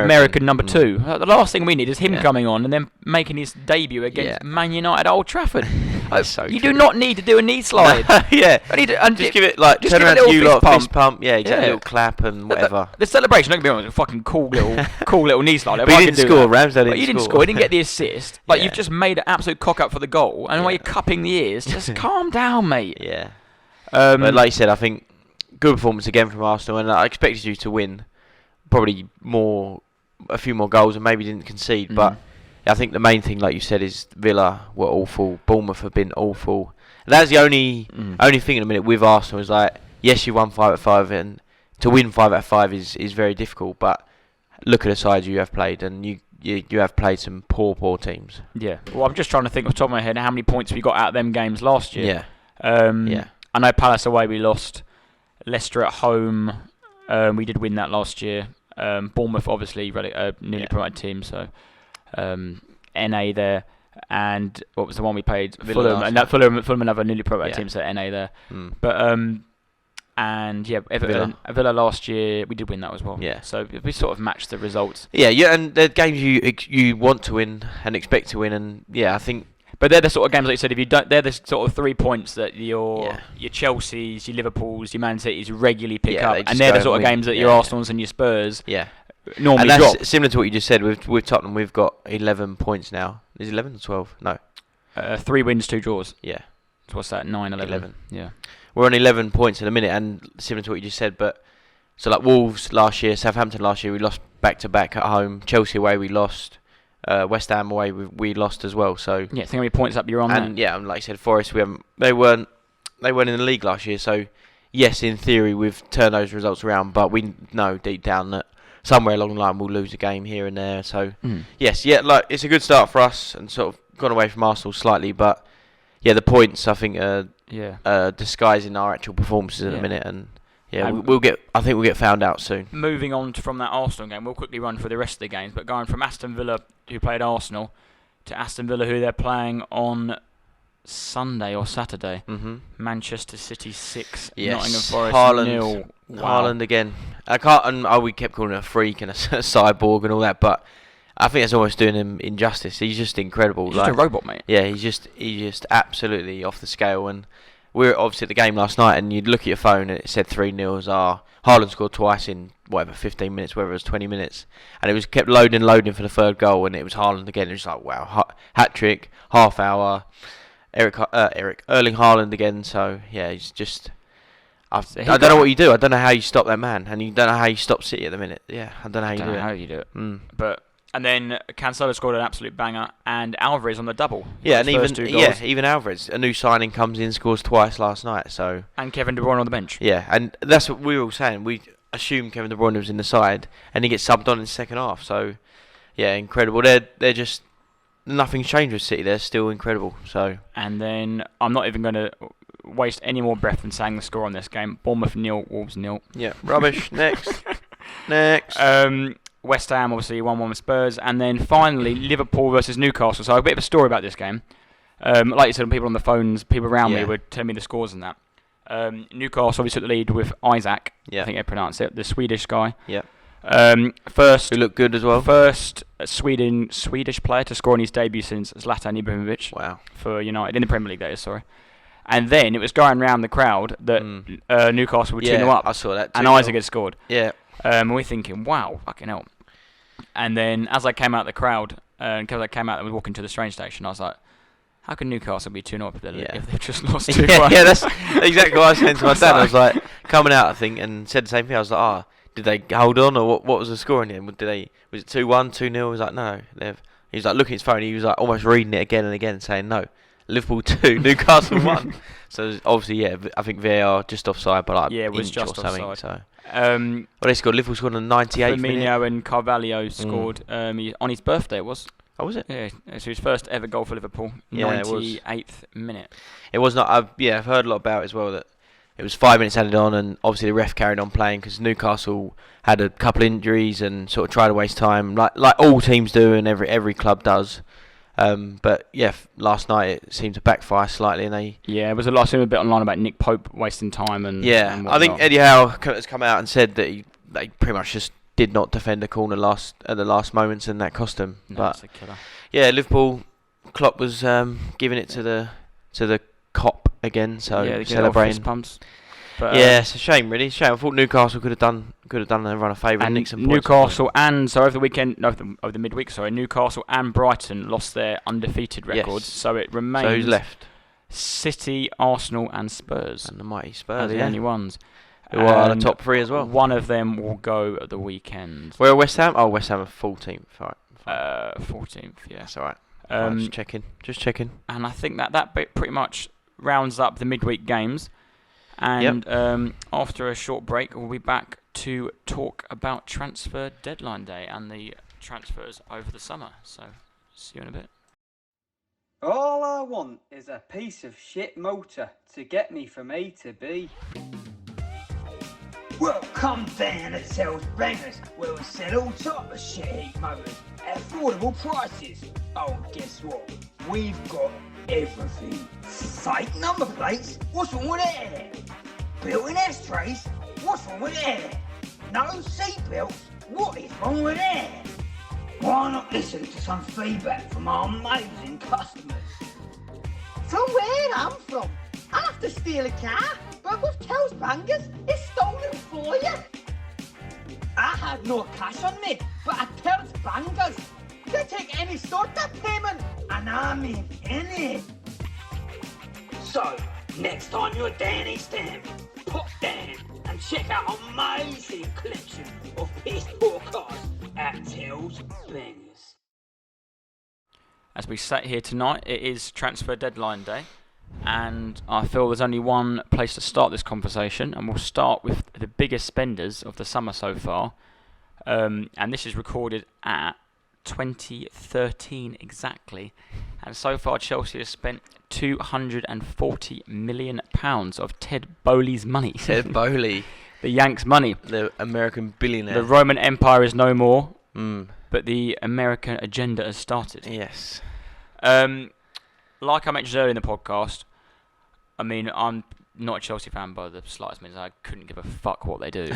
American number 2. The last thing we need is him coming on and then making his debut against Man United at Old Trafford. That's so you true. do not need to do a knee slide. Yeah. I need to, and Just give it like just turn give it a around, little you fist lot fist pump. Yeah, exactly. Yeah. A little clap and whatever. The celebration, don't get me wrong, it's a fucking cool little knee slide. But he didn't score. Ramsdale But didn't you didn't score. score. He didn't get the assist. Like Yeah. you've just made an absolute cock up for the goal, and while you're cupping the ears, just calm down, mate. Yeah. But like you said, I think good performance again from Arsenal, and I expected you to win. Probably a few more goals, and maybe didn't concede. But I think the main thing, like you said, is Villa were awful. Bournemouth have been awful. And that's the only thing in a minute with Arsenal is like, yes, you won 5 out of 5, and to win 5 out of 5 is very difficult. But look at the sides you have played, and you have played some poor teams. Yeah. Well, I'm just trying to think off the top of my head how many points we got out of them games last year. Yeah. I know Palace away we lost. Leicester at home, we did win that last year. Bournemouth obviously newly promoted team, so NA there. And what was the one we played? Villa Fulham, last and that Fulham another newly promoted Yeah. team, so NA there. But and yeah, Everton, Villa last year we did win that as well. Yeah. So we sort of matched the results. Yeah, and the games you want to win and expect to win, and I think. But they're the sort of games, like you said, if you don't, they're the sort of 3 points that your Chelseas, your Liverpools, your Man Cities regularly pick up, and they're the sort of games that your Arsenals and your Spurs normally and that's drop. similar to what you just said with Tottenham. We've got 11 points now. Is it 11 or 12? No. 3 wins, 2 draws. Yeah. So what's that? 9, 11. 11. Yeah. We're on 11 points in a minute, and similar to what you just said. But so like Wolves last year, Southampton last year, we lost back to back at home. Chelsea away, we lost. West Ham away, we lost as well. So yeah, think how many points up you're on. and and like I said, Forest, they weren't in the league last year. So yes, in theory, we've turned those results around, but we know deep down that somewhere along the line we'll lose a game here and there. So yes, like it's a good start for us, and sort of gone away from Arsenal slightly, but the points I think are disguising our actual performances at the minute, and I think we'll get found out soon. Moving on from that Arsenal game, we'll quickly run through the rest of the games, but going from Aston Villa, who played Arsenal, to Aston Villa, who they're playing on Sunday or Saturday. Manchester City 6, Nottingham Forest Haaland, 0. Haaland again. I can't. And we kept calling him a freak and a cyborg and all that, but I think that's almost doing him injustice. He's just incredible. He's just a robot, mate. Yeah, he's just absolutely off the scale. And we were obviously at the game last night, and you'd look at your phone and it said 3-0. Haaland scored twice in 15 minutes, whether it was 20 minutes, and it was kept loading for the third goal, and it was Haaland again. It was like, wow, hat trick, half hour. Erling Haaland again. So yeah, he's just. I don't know what you do. I don't know how you stop that man, and you don't know how you stop City at the minute. Yeah, I don't know how you do it. But and then Cancelo scored an absolute banger, and Alvarez on the double. Yeah, and even Alvarez, a new signing, comes in, scores twice last night. So and Kevin De Bruyne on the bench. Yeah, and that's what we were all saying. We assumed Kevin De Bruyne was in the side, and he gets subbed on in the second half. So yeah, incredible. They're just nothing's changed with City. They're still incredible. So and then I'm not even going to waste any more breath than saying the score on this game. Bournemouth 0, Wolves 0. Yeah, rubbish. Next. West Ham obviously 1-1 with Spurs, and then finally Liverpool versus Newcastle. So a bit of a story about this game. Like you said, people on the phones, people around me were telling me the scores and that. Newcastle obviously took the lead with Isaac. I think I pronounce it, the Swedish guy. Yeah. First, who looked good as well. First Swedish player to score on his debut since Zlatan Ibrahimovic. Wow. For United in the Premier League, that is. Sorry. And then it was going round the crowd that Newcastle were 2-0 up. I saw that. And Isaac had scored. Yeah. And we're thinking, wow, fucking hell. And then as I came out the crowd, and as I came out and was walking to the train station, I was like, how can Newcastle be 2-0 up if they've just lost 2-1? Yeah, that's exactly what I was saying to my dad. I was like, coming out, I think, and said the same thing. I was like, did they hold on, or what was the score in the end? Was it 2-1, 2-0? He was like, no. He was like looking at his phone, he was like almost reading it again and again, saying, no, Liverpool 2, Newcastle 1. So obviously, I think VAR just offside by like it was inch just or something. offside. So. They scored. Liverpool scored on the 98th minute. Firmino and Carvalho scored on his birthday. It was. Oh, was it? Yeah, so his first ever goal for Liverpool. 98th minute. It was not. I've heard a lot about it as well. That it was 5 minutes added on, and obviously the ref carried on playing because Newcastle had a couple injuries and sort of tried to waste time, like all teams do and every club does. But yeah, last night it seemed to backfire slightly, and they. Yeah, it was a lot. I seen a bit online about Nick Pope wasting time and. Yeah, and I think Eddie Howe has come out and said that they pretty much just did not defend the corner at the last moments, and that cost them. No, but it's a killer. Yeah, Liverpool, Klopp was giving it to the cop again, so celebrating. Fist pumps. But, it's a shame, really. It's a shame. I thought Newcastle could have done everyone a favour and nicked some points. Newcastle over the weekend, over the midweek, Newcastle and Brighton lost their undefeated records, so it remains. So who's left? City, Arsenal, and Spurs. And the mighty Spurs, are the only ones. Who are the top three as well. One of them will go at the weekend. Where are West Ham? Oh, West Ham are 14th. Right. 14th, yeah. That's all right. Just checking. And I think that bit pretty much rounds up the midweek games. And after a short break, we'll be back to talk about transfer deadline day and the transfers over the summer. So, see you in a bit. All I want is a piece of shit motor to get me from A to B. Well, come down to Sales Bangers, where we sell all type of shit heat motors at affordable prices. Oh, guess what? We've got everything. Fake number plates? What's wrong with that? Built-in ashtrays? What's wrong with that? No seatbelts? What is wrong with that? Why not listen to some feedback from our amazing customers? From where I'm from, I have to steal a car, but with Tel's Bangers, it's stolen for you. I had no cash on me, but at Tel's Bangers, They take any sort of payment. and I mean any. So, next time you're down East Ham, pop down and check out our amazing collection of PS4 cars at Tel's Bangers. As we sat here tonight, it is transfer deadline day, and I feel there's only one place to start this conversation, and we'll start with the biggest spenders of the summer so far. And this is recorded at 2013 exactly, and so far Chelsea has spent £240 million of Ted Bowley's money. Ted Bowley, the Yanks' money. the American billionaire. The Roman Empire is no more. But the American agenda has started. Yes. Like I mentioned earlier in the podcast, I mean, I'm not a Chelsea fan by the slightest means. I couldn't give a fuck what they do.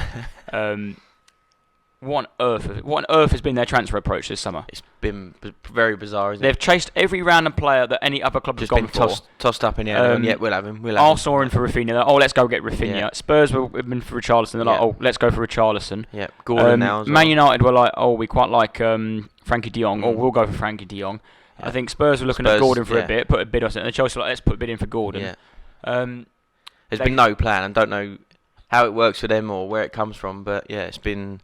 What on earth has been their transfer approach this summer? It's been very bizarre, isn't They've it? chased every random player that any other club has Just gone been for. tossed up in the air. Yeah, we'll have him. Arsenal are in for Rafinha. Oh, let's go get Rafinha. Yeah. Spurs have been for Richarlison. They're like, Yeah. oh, let's go for Richarlison. Yeah, Gordon now as well. Man United were like, oh, we quite like Frankie de Jong. Mm. Oh, we'll go for Frankie de Jong. Yeah. I think Spurs were looking at Spurs, Gordon for yeah. a bit, put a bid on it. And Chelsea were like, let's put a bid in for Gordon. Yeah. There's been no plan, and don't know how it works for them or where it comes from, but yeah, it's been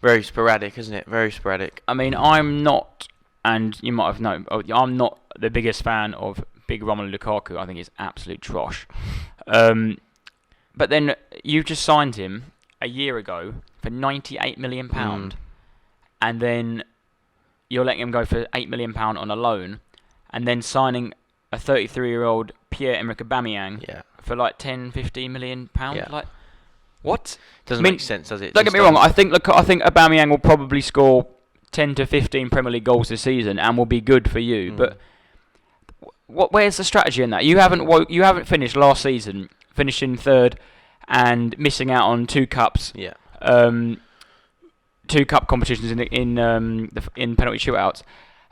very sporadic, isn't it? Very sporadic. I mean, I'm not, and you might have known, I'm not the biggest fan of big Romelu Lukaku. I think he's absolute trosh. But then you just signed him a year ago for £98 million, and then you're letting him go for £8 million on a loan, and then signing a 33-year-old Pierre-Emerick Aubameyang for like 10, 15 million pounds. Yeah. Like, what? Doesn't make sense, does it? Don't get me wrong. I think Aubameyang will probably score 10 to 15 Premier League goals this season and will be good for you. But where's the strategy in that? You haven't finished last season, finishing third and missing out on 2 cups. Yeah. 2 cup competitions in penalty shootouts,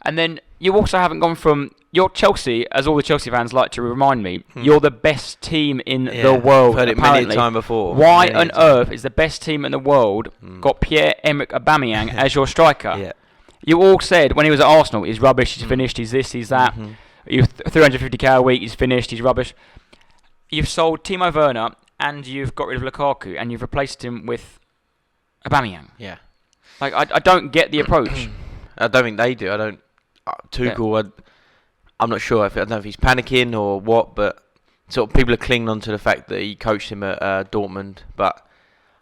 and then you also haven't gone from your Chelsea, as all the Chelsea fans like to remind me. You're the best team in the world. I've heard it apparently. many a time before. Why on earth is the best team in the world got Pierre-Emerick Aubameyang as your striker? Yeah. You all said when he was at Arsenal, he's rubbish, he's finished, he's this, he's that. You 350k a week, he's finished, he's rubbish. You've sold Timo Werner and you've got rid of Lukaku and you've replaced him with Aubameyang. Yeah. Like, I don't get the approach. I don't think they do. I don't. Tuchel, I'm not sure. I don't know if he's panicking or what, but sort of people are clinging on to the fact that he coached him at Dortmund. But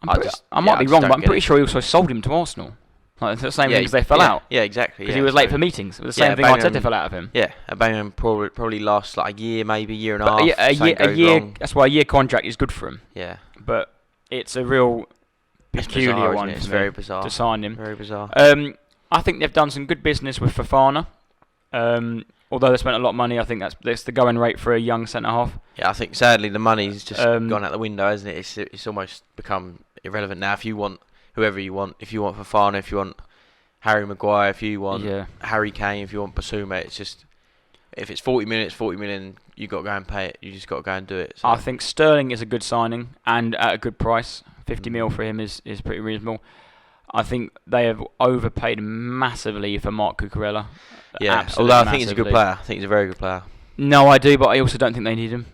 I might be wrong, but I'm pretty sure he also sold him to Arsenal. Like, it's the same thing as they fell out. Yeah, exactly. Because he was late for meetings. It was the same thing Arteta fell out of him. Yeah, Aubameyang probably lasts like a year, maybe a year and a half. A year. That's why a year contract is good for him. Yeah. But it's a real peculiar bizarre, one. It's very bizarre to sign him. Very bizarre. I think they've done some good business with Fofana. Although they spent a lot of money, I think that's the going rate for a young centre half. Yeah, I think sadly the money's just gone out the window, hasn't it? It's almost become irrelevant now. If you want whoever you want, if you want Fofana, if you want Harry Maguire, if you want Harry Kane, if you want Basuma, it's just if it's 40 million, you got to go and pay it. You just got to go and do it. So. I think Sterling is a good signing and at a good price. 50 mil for him is pretty reasonable. I think they have overpaid massively for Marc Cucurella. Yeah, Absolutely although I think he's a good player. I think he's a very good player. No, I do, but I also don't think they need him.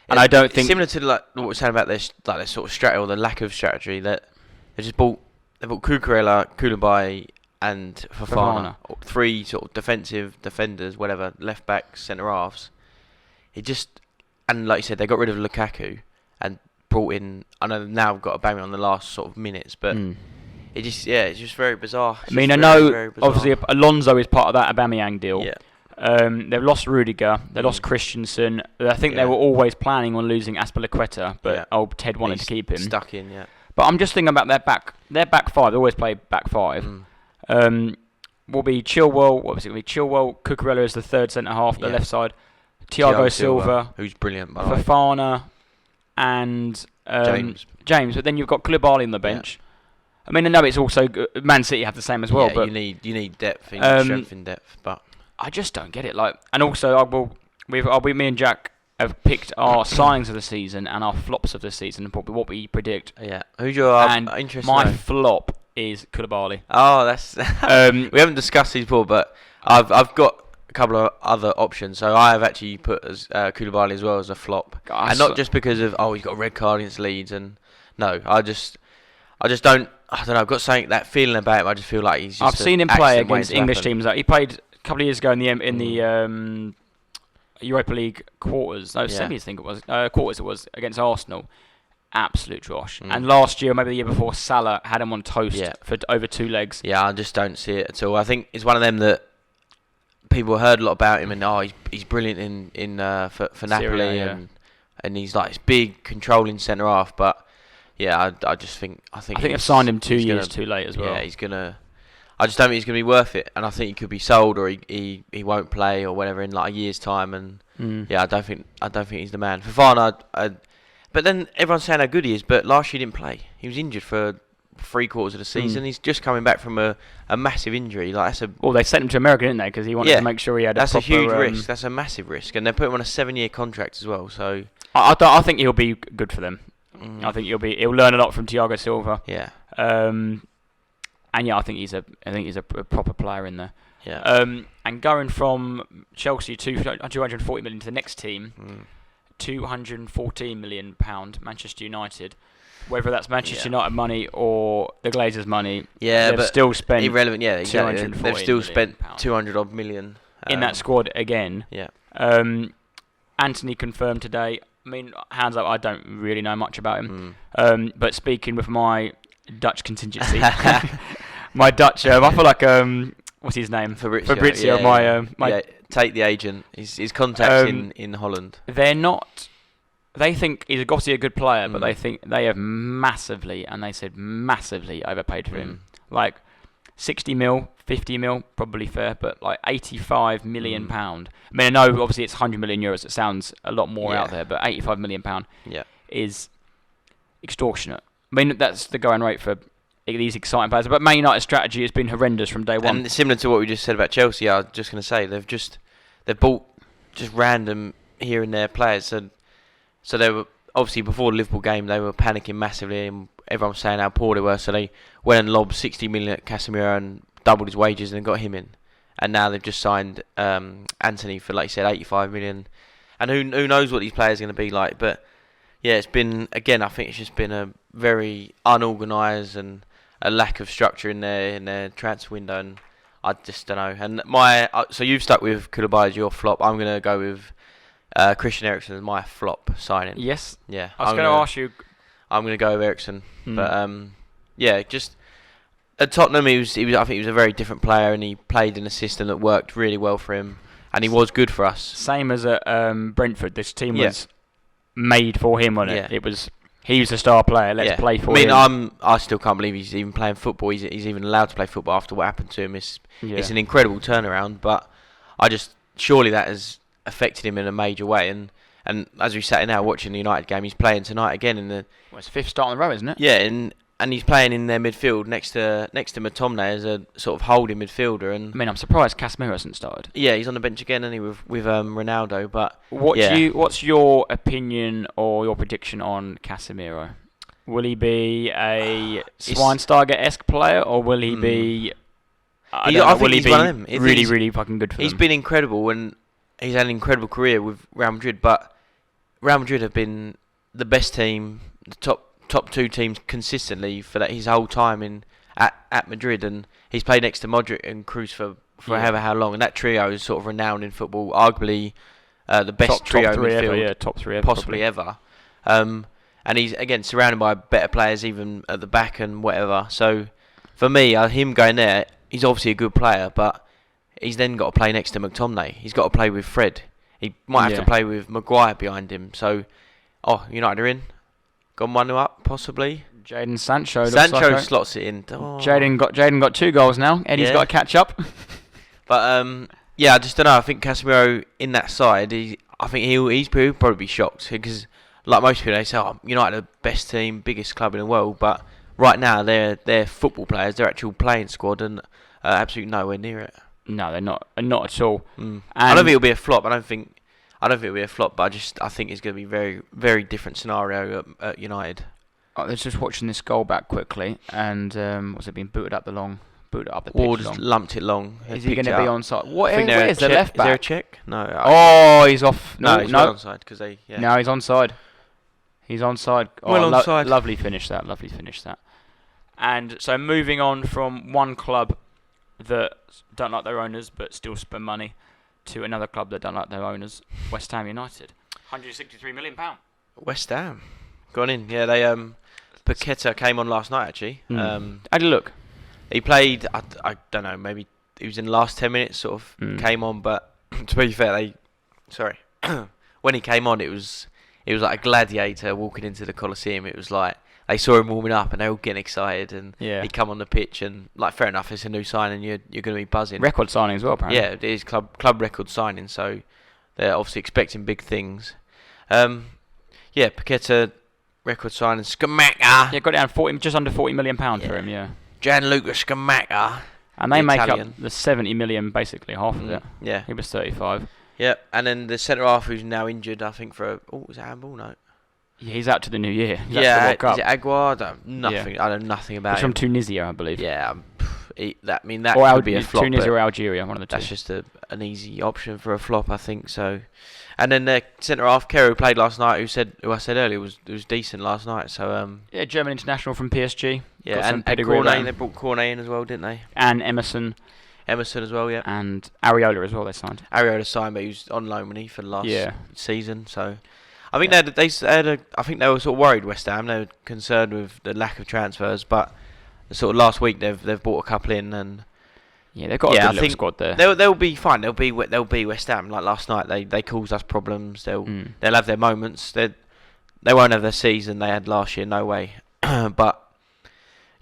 And I don't think similar to like what we're saying about this, like this sort of strategy or the lack of strategy that they bought Cucurella, Koulibaly, and Fofana, 3 sort of defensive defenders, whatever, left backs, centre halves. And like you said, they got rid of Lukaku and brought in. I know now we've got Aubameyang on the last sort of minutes, but. It's just very bizarre. I mean, I know obviously Alonso is part of that Aubameyang deal. Yeah. They've lost Rudiger, they lost Christensen. I think they were always planning on losing Azpilicueta, but Ted wanted to keep him. Stuck in, yeah. But I'm just thinking about their back 5. They always play back 5. Will be Chilwell. Obviously, it'll be Chilwell. Cucurella is the third centre half, the left side. Thiago Silva, who's brilliant, by the way. Fofana, and James. But then you've got Koulibaly on the bench. I mean, I know it's also good. Man City have the same as well, but you need depth, you need strength in depth. But I just don't get it. Like, and also, me and Jack have picked our signings of the season and our flops of the season, and what we predict. Yeah, who's your interest? My flop is Koulibaly. Oh, that's we haven't discussed these before, but I've got a couple of other options. So I have actually put as Koulibaly as well as a flop, and not just because of he's got a red card against Leeds, and no, I just don't. I don't know. I've got that feeling about him. I just feel like he's. I've seen him play against English teams. Like, he played a couple of years ago in the Europa League quarters. No, semis. I think it was quarters. It was against Arsenal. Absolute drosh. And last year, maybe the year before, Salah had him on toast for over 2 legs. Yeah, I just don't see it at all. I think it's one of them that people heard a lot about him, and he's brilliant in for Napoli, Syria, and he's like this big controlling centre half, but. Yeah, I think they've signed him 2 years too late as well. Yeah, he's gonna. I just don't think he's gonna be worth it, and I think he could be sold or he won't play or whatever in like a year's time. And I don't think he's the man. Fofana, but then everyone's saying how good he is, but last year he didn't play. He was injured for 3/4 of the season. He's just coming back from a massive injury. Like they sent him to America, didn't they? Because he wanted to make sure he had. That's a huge risk. That's a massive risk, and they put him on a 7-year contract as well. So I think he'll be good for them. I think he'll learn a lot from Thiago Silva. Yeah. And I think he's a proper player in there. Yeah. And going from Chelsea to 240 million to the next team, 214 million £, Manchester United. Whether that's Manchester United money or the Glazers money, they've still spent irrelevant. Yeah, exactly. They've still spent 200 odd million in that squad again. Yeah. Anthony confirmed today. I mean, hands up, I don't really know much about him. But speaking with my Dutch contingency, my Dutch, I feel like what's his name? Fabrizio. My Tate the agent. His contacts in Holland. They're not. They think he's obviously a good player, but they think they have massively, and they said massively, overpaid for him. Like 60 mil, 50 mil, probably fair, but like 85 million pound. I mean, I know obviously it's 100 million euros. It sounds a lot more out there, but 85 million pound is extortionate. I mean, that's the going rate for these exciting players. But Man United's strategy has been horrendous from day one. And similar to what we just said about Chelsea, I was just going to say they've bought just random here and there players. So they were obviously before the Liverpool game they were panicking massively and everyone was saying how poor they were. So they went and lobbed 60 million at Casemiro and doubled his wages and got him in. And now they've just signed Anthony for, like you said, 85 million. And who knows what these players are going to be like. But yeah, it's been, again, I think it's just been a very unorganised and a lack of structure in their transfer window. And I just don't know. And so you've stuck with Koulibaly as your flop. I'm going to go with Christian Eriksen is my flop signing. Yes. Yeah. I was going to ask you. I'm going to go with Eriksen. But just at Tottenham, I think he was a very different player, and he played in a system that worked really well for him, and he was good for us. Same as at Brentford. This team was made for him, wasn't it? Yeah. He was a star player. Let's play for him. I still can't believe he's even playing football. He's even allowed to play football after what happened to him. It's an incredible turnaround, but surely that has affected him in a major way. And as we sat in now watching the United game, he's playing tonight again in the. Well, it's 5th start in a row, isn't it? Yeah, and he's playing in their midfield next to McTominay as a sort of holding midfielder. And I mean, I'm surprised Casemiro hasn't started. Yeah, he's on the bench again, and with Ronaldo. But what's your opinion or your prediction on Casemiro? Will he be a Schweinsteiger-esque player, or will he be? I think he's one of them. Really fucking good for them. He's been incredible, and he's had an incredible career with Real Madrid. But Real Madrid have been the best team, the top two teams consistently for his whole time at Madrid, and he's played next to Modric and Kroos for however how long, and that trio is sort of renowned in football, arguably the best trio in midfield, top three ever, possibly ever. And he's again surrounded by better players even at the back and whatever. So for me, him going there, he's obviously a good player, but he's then got to play next to McTominay. He's got to play with Fred. He might have to play with Maguire behind him. So, United are in. Gone 1-0 up, possibly. Jadon Sancho. Slots it in. Oh. Jadon got 2 goals now. Eddie's got to catch up. But I just don't know. I think Casemiro in that side, I think he'll probably be shocked because, like most people, they say, United are the best team, biggest club in the world. But right now, they're football players. They're actual playing squad, and absolutely nowhere near it. No, they're not at all. I don't think it'll be a flop. I don't think it'll be a flop, but I think it's going to be very, very different scenario at United. I was just watching this goal back quickly, and was it being booted up the pitch? Ward just lumped it long. Is he going to be onside? Where is the left back? Is there a check? No. Oh, he's off. No, he's not onside because they. Yeah. No, he's onside. He's onside. Onside. Lovely finish that. And so moving on from one club that don't like their owners but still spend money to another club that don't like their owners, West Ham United. £163 million. West Ham. Gone in. Yeah, they Paqueta came on last night actually. How'd he look? He played, I don't know, maybe he was in the last 10 minutes sort of came on, but to be fair, when he came on it was like a gladiator walking into the Coliseum. It was like they saw him warming up and they were all getting excited, and he come on the pitch and fair enough, it's a new signing, you're going to be buzzing. Record signing as well, apparently. Yeah, it is club record signing, so they're obviously expecting big things. Paqueta record signing. Scamacca. Yeah, got down just under £40 million for Yeah. him. Yeah. Gianluca Scamacca. And they make Italian. up the 70 million, basically half of it. Yeah. He was 35. Yep. And then the centre half who's now injured, I think was it handball? No. Yeah, he's out to the new year. He's out to the Yeah. World Cup. Is it Aguar? I know nothing about He's from him. Tunisia, I believe. Yeah. That Or could be a flop. Tunisia but or Algeria, one of the two. that's just an easy option for a flop, I think. So. And then the centre half, Kerr, who played last night, who I said earlier was decent last night. So Yeah, German international from PSG. yeah, Got some and pedigree about Cornet, him. they brought Cornet in as well, didn't they? And Emerson Emerson as well, yeah. and Areola as well. They signed. Areola signed, but he was on loan, wasn't he, for the last Yeah. season. So I think I think they were sort of worried, West Ham. They were concerned with the lack of transfers, but sort of last week they've brought a couple in, and Yeah, they've got a Yeah, good I little think squad there. they'll be fine. They'll be West Ham. Like last night, they caused us problems. They'll have their moments. They won't have their season they had last year. No way. But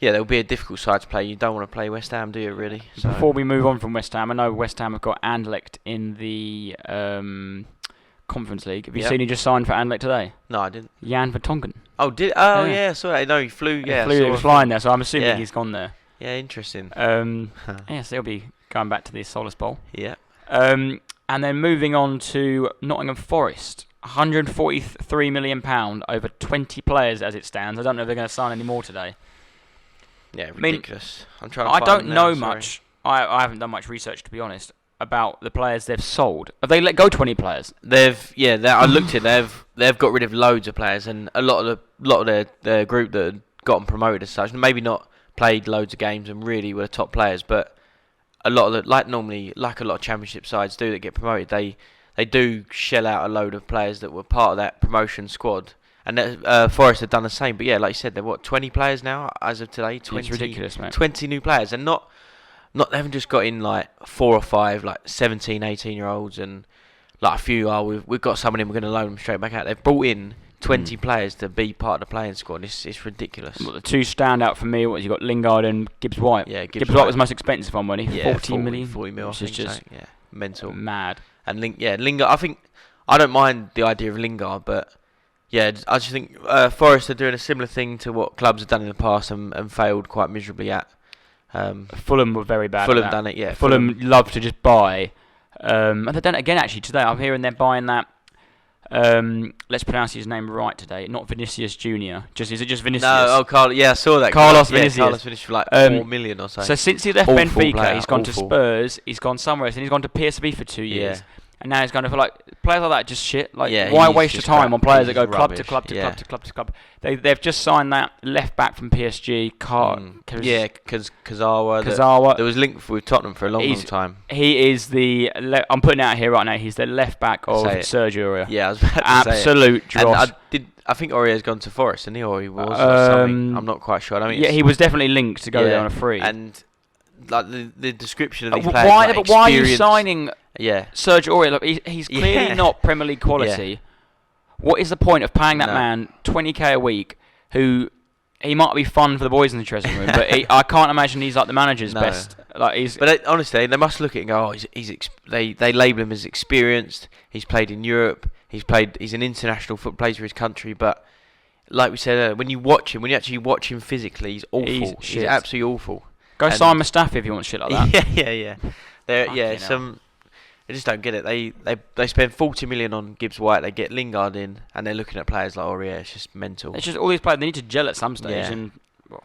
yeah, they'll be a difficult side to play. You don't want to play West Ham, do you? Really? So, Before we move on from West Ham, I know West Ham have got Anderlecht in the Conference League. Have you seen he just signed for Anderlecht today? no, I didn't. Jan Vertonghen. Oh, yeah. Sorry, no, he flew. Yeah, He was flying there, so I'm assuming Yeah. he's gone there. Yeah, interesting. Yeah, so he'll be going back to the Solus Bowl. Yeah. And then moving on to Nottingham Forest. £143 million over 20 players as it stands. I don't know if they're going to sign any more today. Yeah, mean, ridiculous. I'm trying to I find don't them know now, sorry. much. I haven't done much research, to be honest, about the players they've sold. Have they let go 20 players? I looked at they've got rid of loads of players, and a lot of their group that had gotten promoted as such, maybe not played loads of games and really were top players, but a lot of like a lot of championship sides do that get promoted, they do shell out a load of players that were part of that promotion squad. And Forest have done the same, but yeah, like you said, they're 20 players now as of today. 20, It's ridiculous, mate. 20 new players, and not they haven't just got in like 4 or 5 like 17, 18-year-olds, and like a few we've got someone in, we're going to loan them straight back out. They've brought in 20 players to be part of the playing squad. It's ridiculous. Well, the two stand out for me. You got Lingard and Gibbs White. Yeah, Gibbs White was the most expensive one, wasn't he? Yeah, 40 million, 40 mil, I which think, is just so. Yeah, mental. mad. And Lingard. I think I don't mind the idea of Lingard, but yeah, I just think Forest are doing a similar thing to what clubs have done in the past and failed quite miserably at. Fulham were very bad. Fulham at that. done it, yeah. Fulham love to just buy, and they've done it again actually today. I'm hearing they're buying that. Let's pronounce his name right today. Not Vinicius Junior. Is it just Vinicius? No, Carlos. Yeah, I saw that. Carlos Yeah, Vinicius. Carlos Vinicius for like 4 million or so. So since he left Awful Benfica, player, he's gone to awful. Spurs. He's gone somewhere else, and he's gone to PSV for 2 years. Yeah. And now he's going to feel like players like that just shit. Like, Yeah, why he's waste your just time crap. on players that He's go club to rubbish, club to yeah. club to club to club? They've just signed that left back from PSG, Yeah, because Kazawa. Kazawa. There was linked with Tottenham for a long time. He is I'm putting it out here right now. He's the left back of Say it. Sergio Aurier. Yeah, I was about to say it. Absolute dross. And I think Aurier's gone to Forest, and he was or something. I'm not quite sure. I mean, Yeah, he was definitely linked to go there on a free. And like the description of these players. Why are you experience- signing Yeah. Sergio Aurier? Look, he's clearly Yeah. not Premier League quality. Yeah. What is the point of paying that No. man 20k a week? Who he might be fun for the boys in the dressing room, but I can't imagine he's like the manager's No. best. Like he's. But honestly, they must look at it and go, they label him as experienced. He's played in Europe. He's an international football player for his country. But like we said earlier, when you actually watch him physically, he's awful. He's He's shit. absolutely awful. Go and- sign Mustafi if you want shit like that. Yeah. They just don't get it. They spend 40 million on Gibbs White. They get Lingard in, and they're looking at players like Aurier. It's just mental. It's just all these players. They need to gel at some stage. Yeah.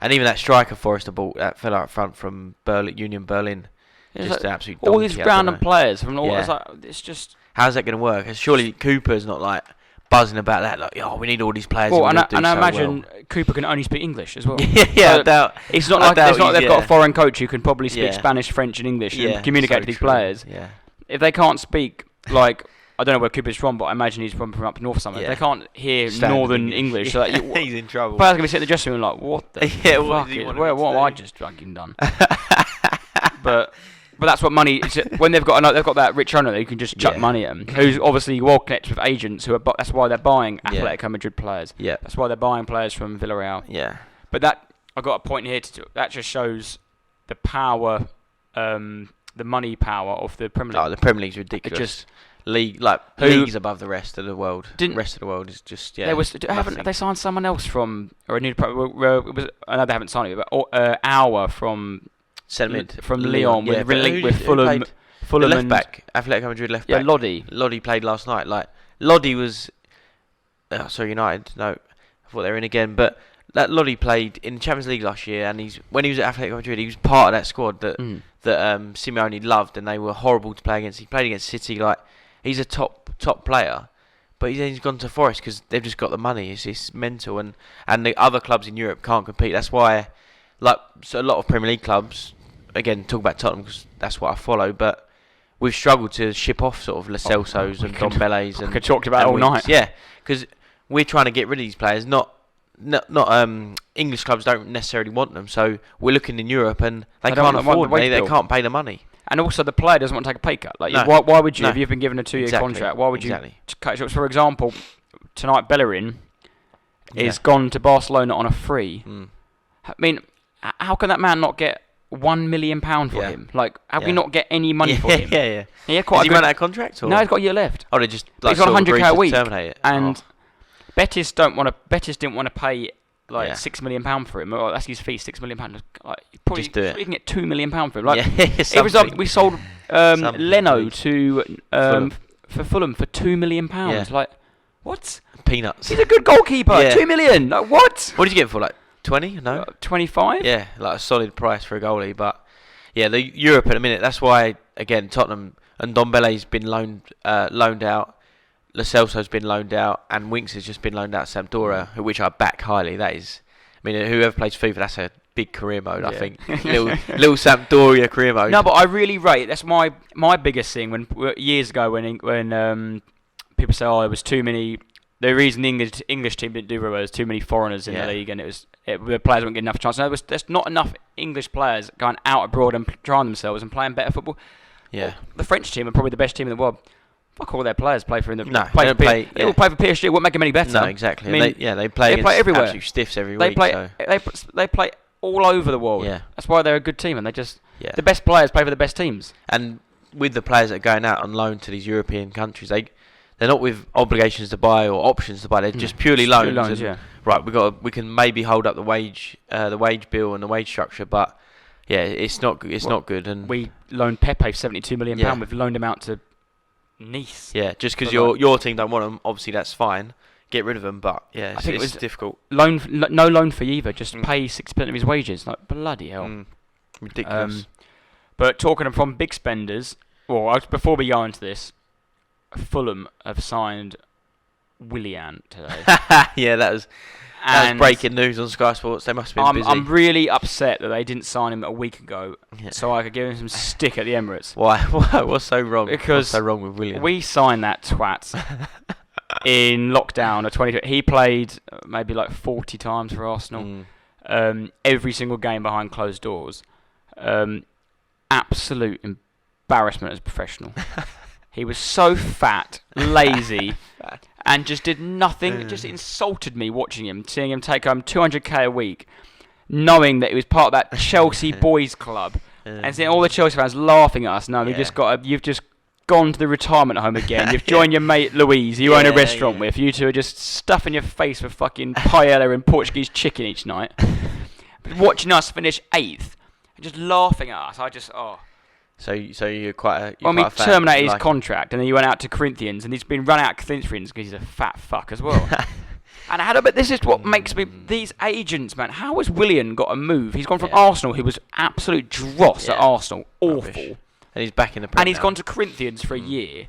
And even that striker Forrester bought, that fella up front from Union Berlin. it's Just like an absolute all donkey, these I don't random know. players from all. Yeah. It's, like, it's just. How's that going to work? Surely Cooper's not like buzzing about that. Like, oh, we need all these players. Well, and and we'll do I so imagine well. Cooper can only speak English as well. yeah, So I doubt. It's not I like doubt they've he's- got a foreign coach who can probably speak Yeah. Spanish, French, and English Yeah, and communicate so to these true. players. Yeah. If they can't speak, like, I don't know where Cooper's from, but I imagine he's from up north somewhere. Yeah. They can't hear Standard northern English. So, like, he's in trouble. players are going to be sitting in the dressing room like, what the Yeah, what fuck does he is, want what me to have I do? just fucking done? but that's what money. When they've got that rich owner, you can just chuck Yeah. money at them. Who's obviously well connected with agents who are. That's why they're buying Yeah. Atletico Madrid players. Yeah. That's why they're buying players from Villarreal. Yeah. But I got a point here that just shows the power, the money power of the Premier League. Oh, the Premier League's ridiculous. Just leagues above the rest of the world. Rest of the world is just Have they signed someone else from or a new? I know they haven't signed it, but Hour from Lyon with Fulham. Fulham left back, Atletico Madrid left back. Yeah, Lodi. Lodi played last night. Like Lodi was, United. No, I thought they were in again. But that Lodi played in the Champions League last year, and when he was at Atletico Madrid, he was part of that squad that Simeone loved, and they were horrible to play against. He played against City. Like he's a top player, but he's gone to Forest because they've just got the money. It's mental, and the other clubs in Europe can't compete. That's why, so a lot of Premier League clubs, again, talk about Tottenham because that's what I follow, but we've struggled to ship off sort of Lo Celsos and Dombeles and. We could talk about it all night. Yeah, because we're trying to get rid of these players. Not English clubs don't necessarily want them, so we're looking in Europe and they can't afford them. They can't pay the money. And also, the player doesn't want to take a pay cut. Like, why would you, if you've been given a 2-year contract? Why would you cut it? For example, tonight Bellerin is gone to Barcelona on a free. I mean, how can that man not get £1 million for him? Like, how can we not get any money for him? Yeah. He had quite. Has he run out of contract? Or? No, he's got a year left. Oh, they just he's got 100k a week, terminate it. And Betis didn't want to pay £6 million for him. Well, that's his fee, £6 million. Like, probably just do it. You can get £2 million for him. Like, we sold Leno to for Fulham for £2 million. Like, what? Peanuts. He's a good goalkeeper. £2 million. Like, what? What did you get for? Like 20? No. 25. Yeah, like a solid price for a goalie. But yeah, the Europe at the minute. That's why again Tottenham and Dombele's been loaned out. Lo Celso's been loaned out, and Winks has just been loaned out to Sampdoria, which I back highly. That is, I mean, whoever plays FIFA, that's a big career mode. I think little Sampdoria career mode. No, but I really rate. That's my biggest thing. When years ago, when people say, "Oh, there was too many." The reason the English team didn't do very well was too many foreigners in the league, and the players weren't getting enough chance. No, there's not enough English players going out abroad and trying themselves and playing better football. Yeah, well, the French team are probably the best team in the world. Fuck all their players play for in the no, play they for play. They all play for PSG. It won't make them any better. No, exactly. I mean, they play everywhere. Absolute stiffs every week. They play all over the world. Yeah, that's why they're a good team, and the best players play for the best teams. And with the players that are going out on loan to these European countries, they're not with obligations to buy or options to buy. They're just purely loans. Right, we can maybe hold up the wage bill and the wage structure, but yeah, it's not good. And we loaned Pepe £72 million. We've loaned him out to Nice. Yeah, just because your team don't want them, obviously that's fine. Get rid of them, but yeah, I think it's difficult. No loan fee either. Just pay 6% of his wages. Like bloody hell, ridiculous. But talking from big spenders, before we go into this, Fulham have signed Willian today. Yeah, that was breaking news on Sky Sports. They must have been busy. I'm really upset that they didn't sign him a week ago, so I could give him some stick at the Emirates. Why? What's so wrong? Because what's so wrong with Willian? We signed that twat in lockdown of 2020. He played maybe like 40 times for Arsenal. Every single game behind closed doors. Absolute embarrassment as a professional. He was so fat, lazy, and just did nothing. It just insulted me watching him, seeing him take home 200k a week, knowing that he was part of that Chelsea boys club, and seeing all the Chelsea fans laughing at us. No, you've just gone to the retirement home again. You've joined your mate Louise, you own a restaurant with. You two are just stuffing your face with fucking paella and Portuguese chicken each night. Watching us finish 8th, and just laughing at us. So you're quite a... we terminated his contract, and then he went out to Corinthians, and he's been run out of Corinthians because he's a fat fuck as well. But this is what makes me... These agents, man, how has Willian got a move? He's gone from Arsenal, who was absolute dross at Arsenal, awful. Rubbish. And he's back in the Premier And he's gone to Corinthians for a year.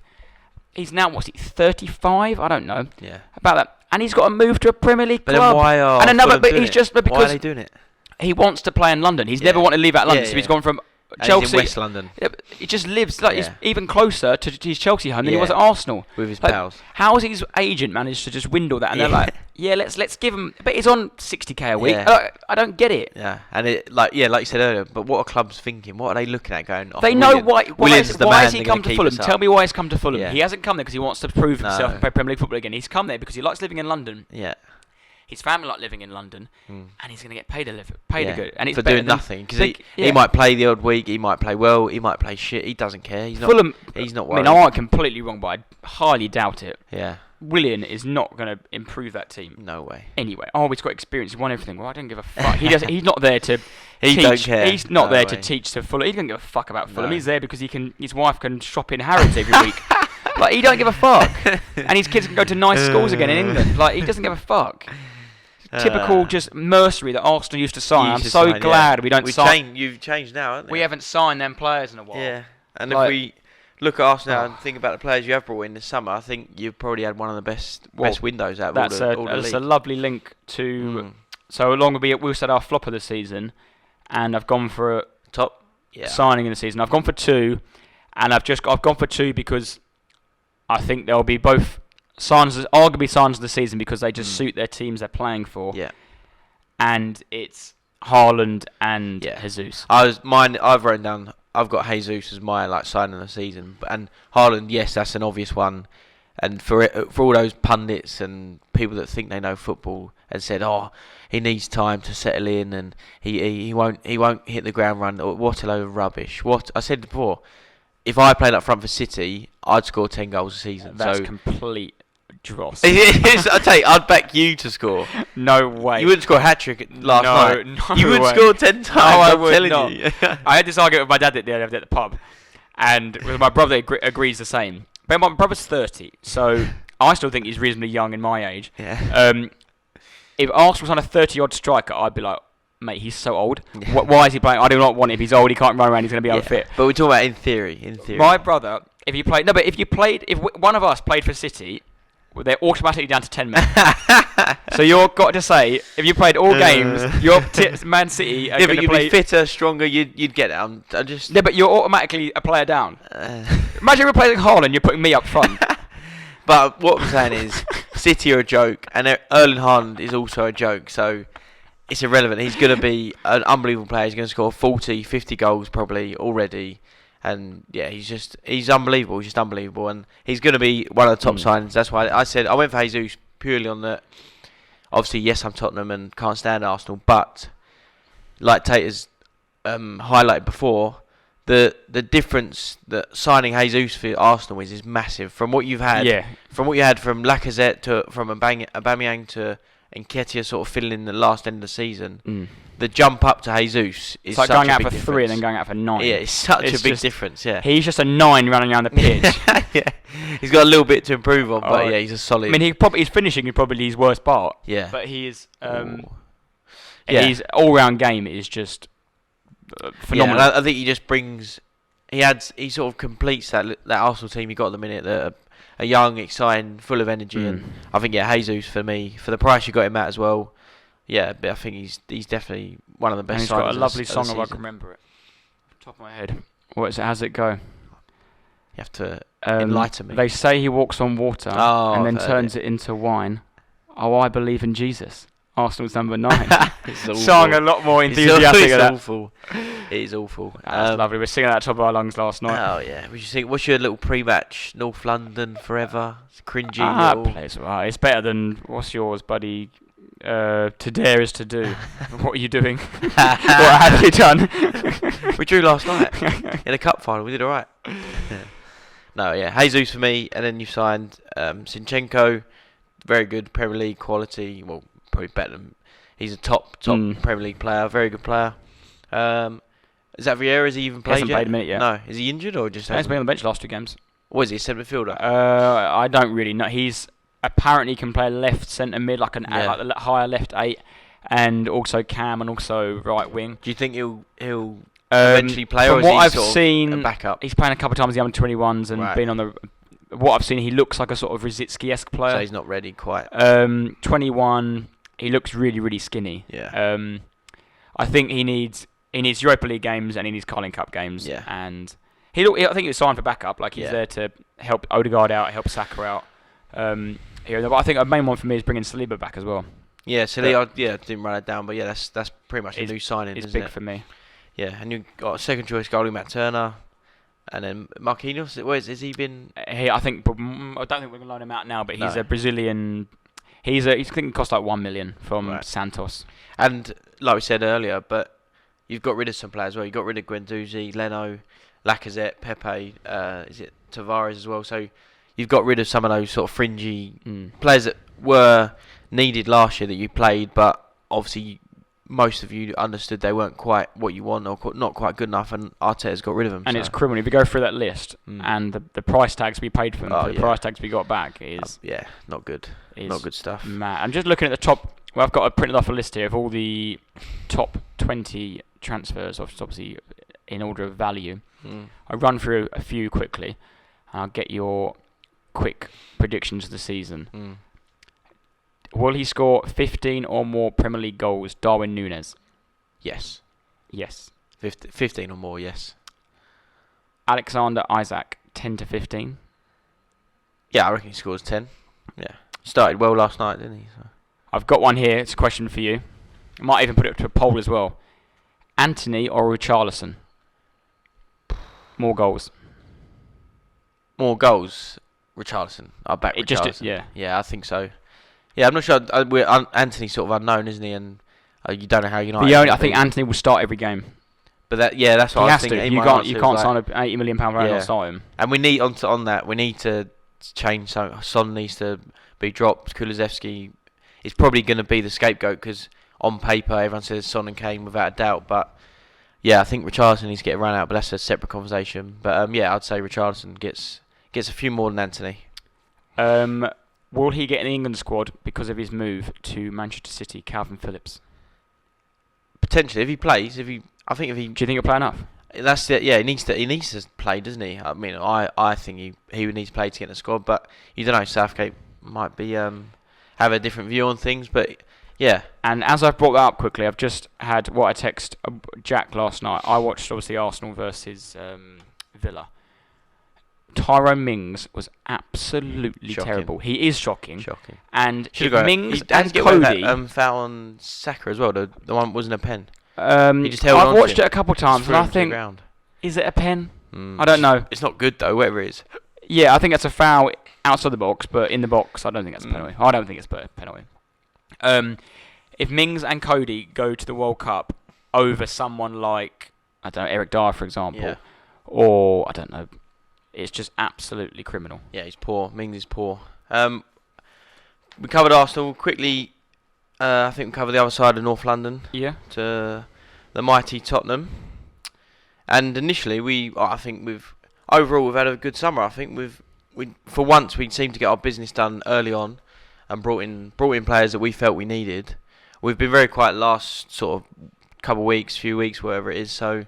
He's now, 35? I don't know. Yeah. About that. And he's got to move to a Premier League club. Then why are Why are they doing it? He wants to play in London. He's never wanted to leave out London, so he's gone from... Chelsea, he's in West London. He just lives he's even closer to his Chelsea home than he was at Arsenal with his pals. How has his agent managed to just window that? And they're like, let's give him. But he's on 60k a week. I don't get it. Yeah, and like you said earlier. But what are clubs thinking? What are they looking at? Going, they know why has he come to Fulham? Tell me why he's come to Fulham. He hasn't come there because he wants to prove himself and play Premier League football again. He's come there because he likes living in London. Yeah. his family like living in London, and he's going to get paid a Yeah, good, and it's for better doing than- nothing, because think- he might play the odd week, he might play well, he might play shit, he doesn't care. He's not. Fulham. He's not I worried. mean, I might be completely wrong, but I highly doubt it. Yeah, Willian is not going to improve that team. no way. Anyway, he's got experience. He's won everything. Well, I don't give a fuck. He's not there to He teach. don't care. He's not No there to way. teach to Fulham. He doesn't give a fuck about Fulham. No. He's there because his wife can shop in Harrods every week. Like, he don't give a fuck. And his kids can go to nice schools again in England. Like, he doesn't give a fuck. Typical just mercenary that Arsenal used to sign. I'm so glad we don't sign. You've changed now, haven't you? We haven't signed them players in a while. Yeah, and Like- if we look at Arsenal and think about the players you have brought in this summer, I think you've probably had one of the best windows out of That's all the that's league. a lovely link to. So along with we said our flop of the season, and I've gone for a Top signing in the season. I've gone for 2, and I've gone for 2 because I think they'll be both arguably signs of the season because they just suit their teams they're playing for. Yeah, And it's Haaland and Jesus. I've written down. I've got Jesus as my signing of the season, and Haaland. Yes, that's an obvious one. And for all those pundits and people that think they know football and said, "Oh, he needs time to settle in, and he won't hit the ground run." What a load of rubbish! What I said before, if I played up front for City, I'd score 10 goals a season. That's so complete dross. I'd back you to score. No way. You wouldn't score a hat trick last night. No You would way. score 10 times. I I'm would telling not. you. I had this argument with my dad the other day at the pub, and my brother agrees the same. But my brother's 30, so I still think he's reasonably young in my age. Yeah. If Arsenal was on a 30-odd striker, I'd be like, mate, he's so old. Why is he playing? I do not want him. He's old. He can't run around. He's going to be unfit. But we're talking about in theory. My brother, if one of us played for City, well, they're automatically down to 10 men. So you've got to say, if you played all games, your Man City are Yeah, going but to you'd play. be fitter, stronger. You'd get it. I just. Yeah, but you're automatically a player down. Imagine replacing Haaland, you're putting me up front. But what I'm saying is, City are a joke, and Erling Haaland is also a joke. So it's irrelevant. He's going to be an unbelievable player. He's going to score 40, 50 goals probably already. And yeah, he's unbelievable. He's just unbelievable, and he's going to be one of the top signings. That's why I said I went for Jesus purely on the. Obviously, yes, I'm Tottenham and can't stand Arsenal, but like Tate has highlighted before, the difference that signing Jesus for Arsenal is massive. From what you've had, from Lacazette from Aubameyang to Nketiah sort of filling in the last end of the season. The jump up to Jesus is it's like such going a out big for difference. 3 and then going out for 9. Yeah, it's such a big difference. Yeah, he's just a 9 running around the pitch. yeah, he's got a little bit to improve on, but yeah, he's a solid. I mean, his finishing is probably his worst part. Yeah, but he is. His all-round game is just phenomenal. Yeah, I think he just brings. He sort of completes that Arsenal team you got at the minute. That are young, exciting, full of energy, and I think Jesus for me, for the price you got him at as well. Yeah, but I think he's definitely one of the best. And he's got a lovely song if I can remember it. Top of my head. What is it? How's it go? You have to enlighten me. They say he walks on water and then I've turns it into wine. Oh, I believe in Jesus. Arsenal's number 9. It's Song a lot more enthusiastic. It's than awful. It is awful. That's lovely. We're singing that at the top of our lungs last night. Oh yeah. What's your little pre-match? North London forever. It's cringy. That plays alright. It's better than what's yours, buddy? To dare is to do. What are you doing? What have you done? We drew last night in a cup final. We did all right. Yeah. No, yeah, Jesus for me, and then you signed Zinchenko, very good Premier League quality. Well, probably better than he's a top Premier League player, very good player. Is that Vieira? Has he even played Hasn't yet? played a minute yet. No, is he injured or just? He's been on the bench last 2 games. What is he, a centre midfielder? I don't really know. He's apparently can play left centre mid, like the higher left 8, and also cam and also right wing. Do you think he'll eventually play, or from is what he I've sort seen, of a backup? He's playing a couple of times the under-21s and been on the. What I've seen, he looks like a sort of Rosicky-esque player. So he's not ready quite. 21. He looks really, really skinny. Yeah. I think he needs Europa League games and he needs Carling Cup games. Yeah. And I think he was signed for backup. Like he's there to help Odegaard out, help Saka out. But I think a main one for me is bringing Saliba back as well. Yeah, Saliba. Didn't write it down, but yeah, that's pretty much a new signing. It's isn't big it? for me. Yeah, and you got a second choice goalie, Matt Turner, and then Marquinhos. Has he been? I don't think we're going to loan him out now, but he's a Brazilian. He's going to cost like 1 million from Right. Santos. And like we said earlier, but you've got rid of some players as well. You got rid of Guendouzi, Leno, Lacazette, Pepe. Is it Tavares as well? So you've got rid of some of those sort of fringy players that were needed last year that you played, but obviously most of you understood they weren't quite what you want or not quite good enough, and Arteta's got rid of them. And it's criminal. If you go through that list and the price tags we paid for them, the price tags we got back is not good. Not good stuff. Mad. I'm just looking at the top. Well, I've got printed off a list here of all the top 20 transfers, obviously in order of value. I'll run through a few quickly, and I'll get your quick predictions of the season. Will he score 15 or more Premier League goals, Darwin Núñez? Yes. Yes. 15 or more, yes. Alexander Isak, 10 to 15? Yeah, I reckon he scores 10. Yeah. Started well last night, didn't he? So. I've got one here. It's a question for you. I might even put it to a poll as well. Anthony or Richarlison? More goals. More goals, Richarlison. I'll back Richarlison. Yeah, I think so. Yeah, I'm not sure. Anthony's sort of unknown, isn't he? And you don't know how United. I think Anthony will start every game. But that's what I was thinking. You can't sign a £80 million player and not start him. And we need on that. We need to change. Son needs to be dropped. Kulusevski is probably going to be the scapegoat because on paper everyone says Son and Kane without a doubt. But yeah, I think Richarlison needs to get run out. But that's a separate conversation. But I'd say Richarlison gets a few more than Anthony. Will he get in the England squad because of his move to Manchester City, Calvin Phillips? Potentially, if he plays. Do you think he'll play enough? That's it. Yeah, he needs to play, doesn't he? I mean, I think he would need to play to get in the squad, but you don't know. Southgate might be have a different view on things, but yeah. And as I've brought that up quickly, I've just had what I text Jack last night. I watched obviously Arsenal versus Villa. Tyrone Mings was absolutely terrible. He is shocking. And Mings and Cody... That, foul on Saka as well. The one wasn't a pen. He just held I've watched it a couple of times, and I think... Is it a pen? I don't know. It's not good, though, whatever it is. Yeah, I think that's a foul outside the box, but in the box, I don't think that's a penalty. I don't think it's a penalty. If Mings and Cody go to the World Cup over someone like, I don't know, Eric Dyer, for example, or, I don't know... It's just absolutely criminal. Yeah, he's poor. Mings is poor. We covered Arsenal quickly. I think we covered the other side of North London. Yeah. To the mighty Tottenham. And initially, overall we've had a good summer. I think for once we seemed to get our business done early on, and brought in players that we felt we needed. We've been very quiet last sort of few weeks, whatever it is. So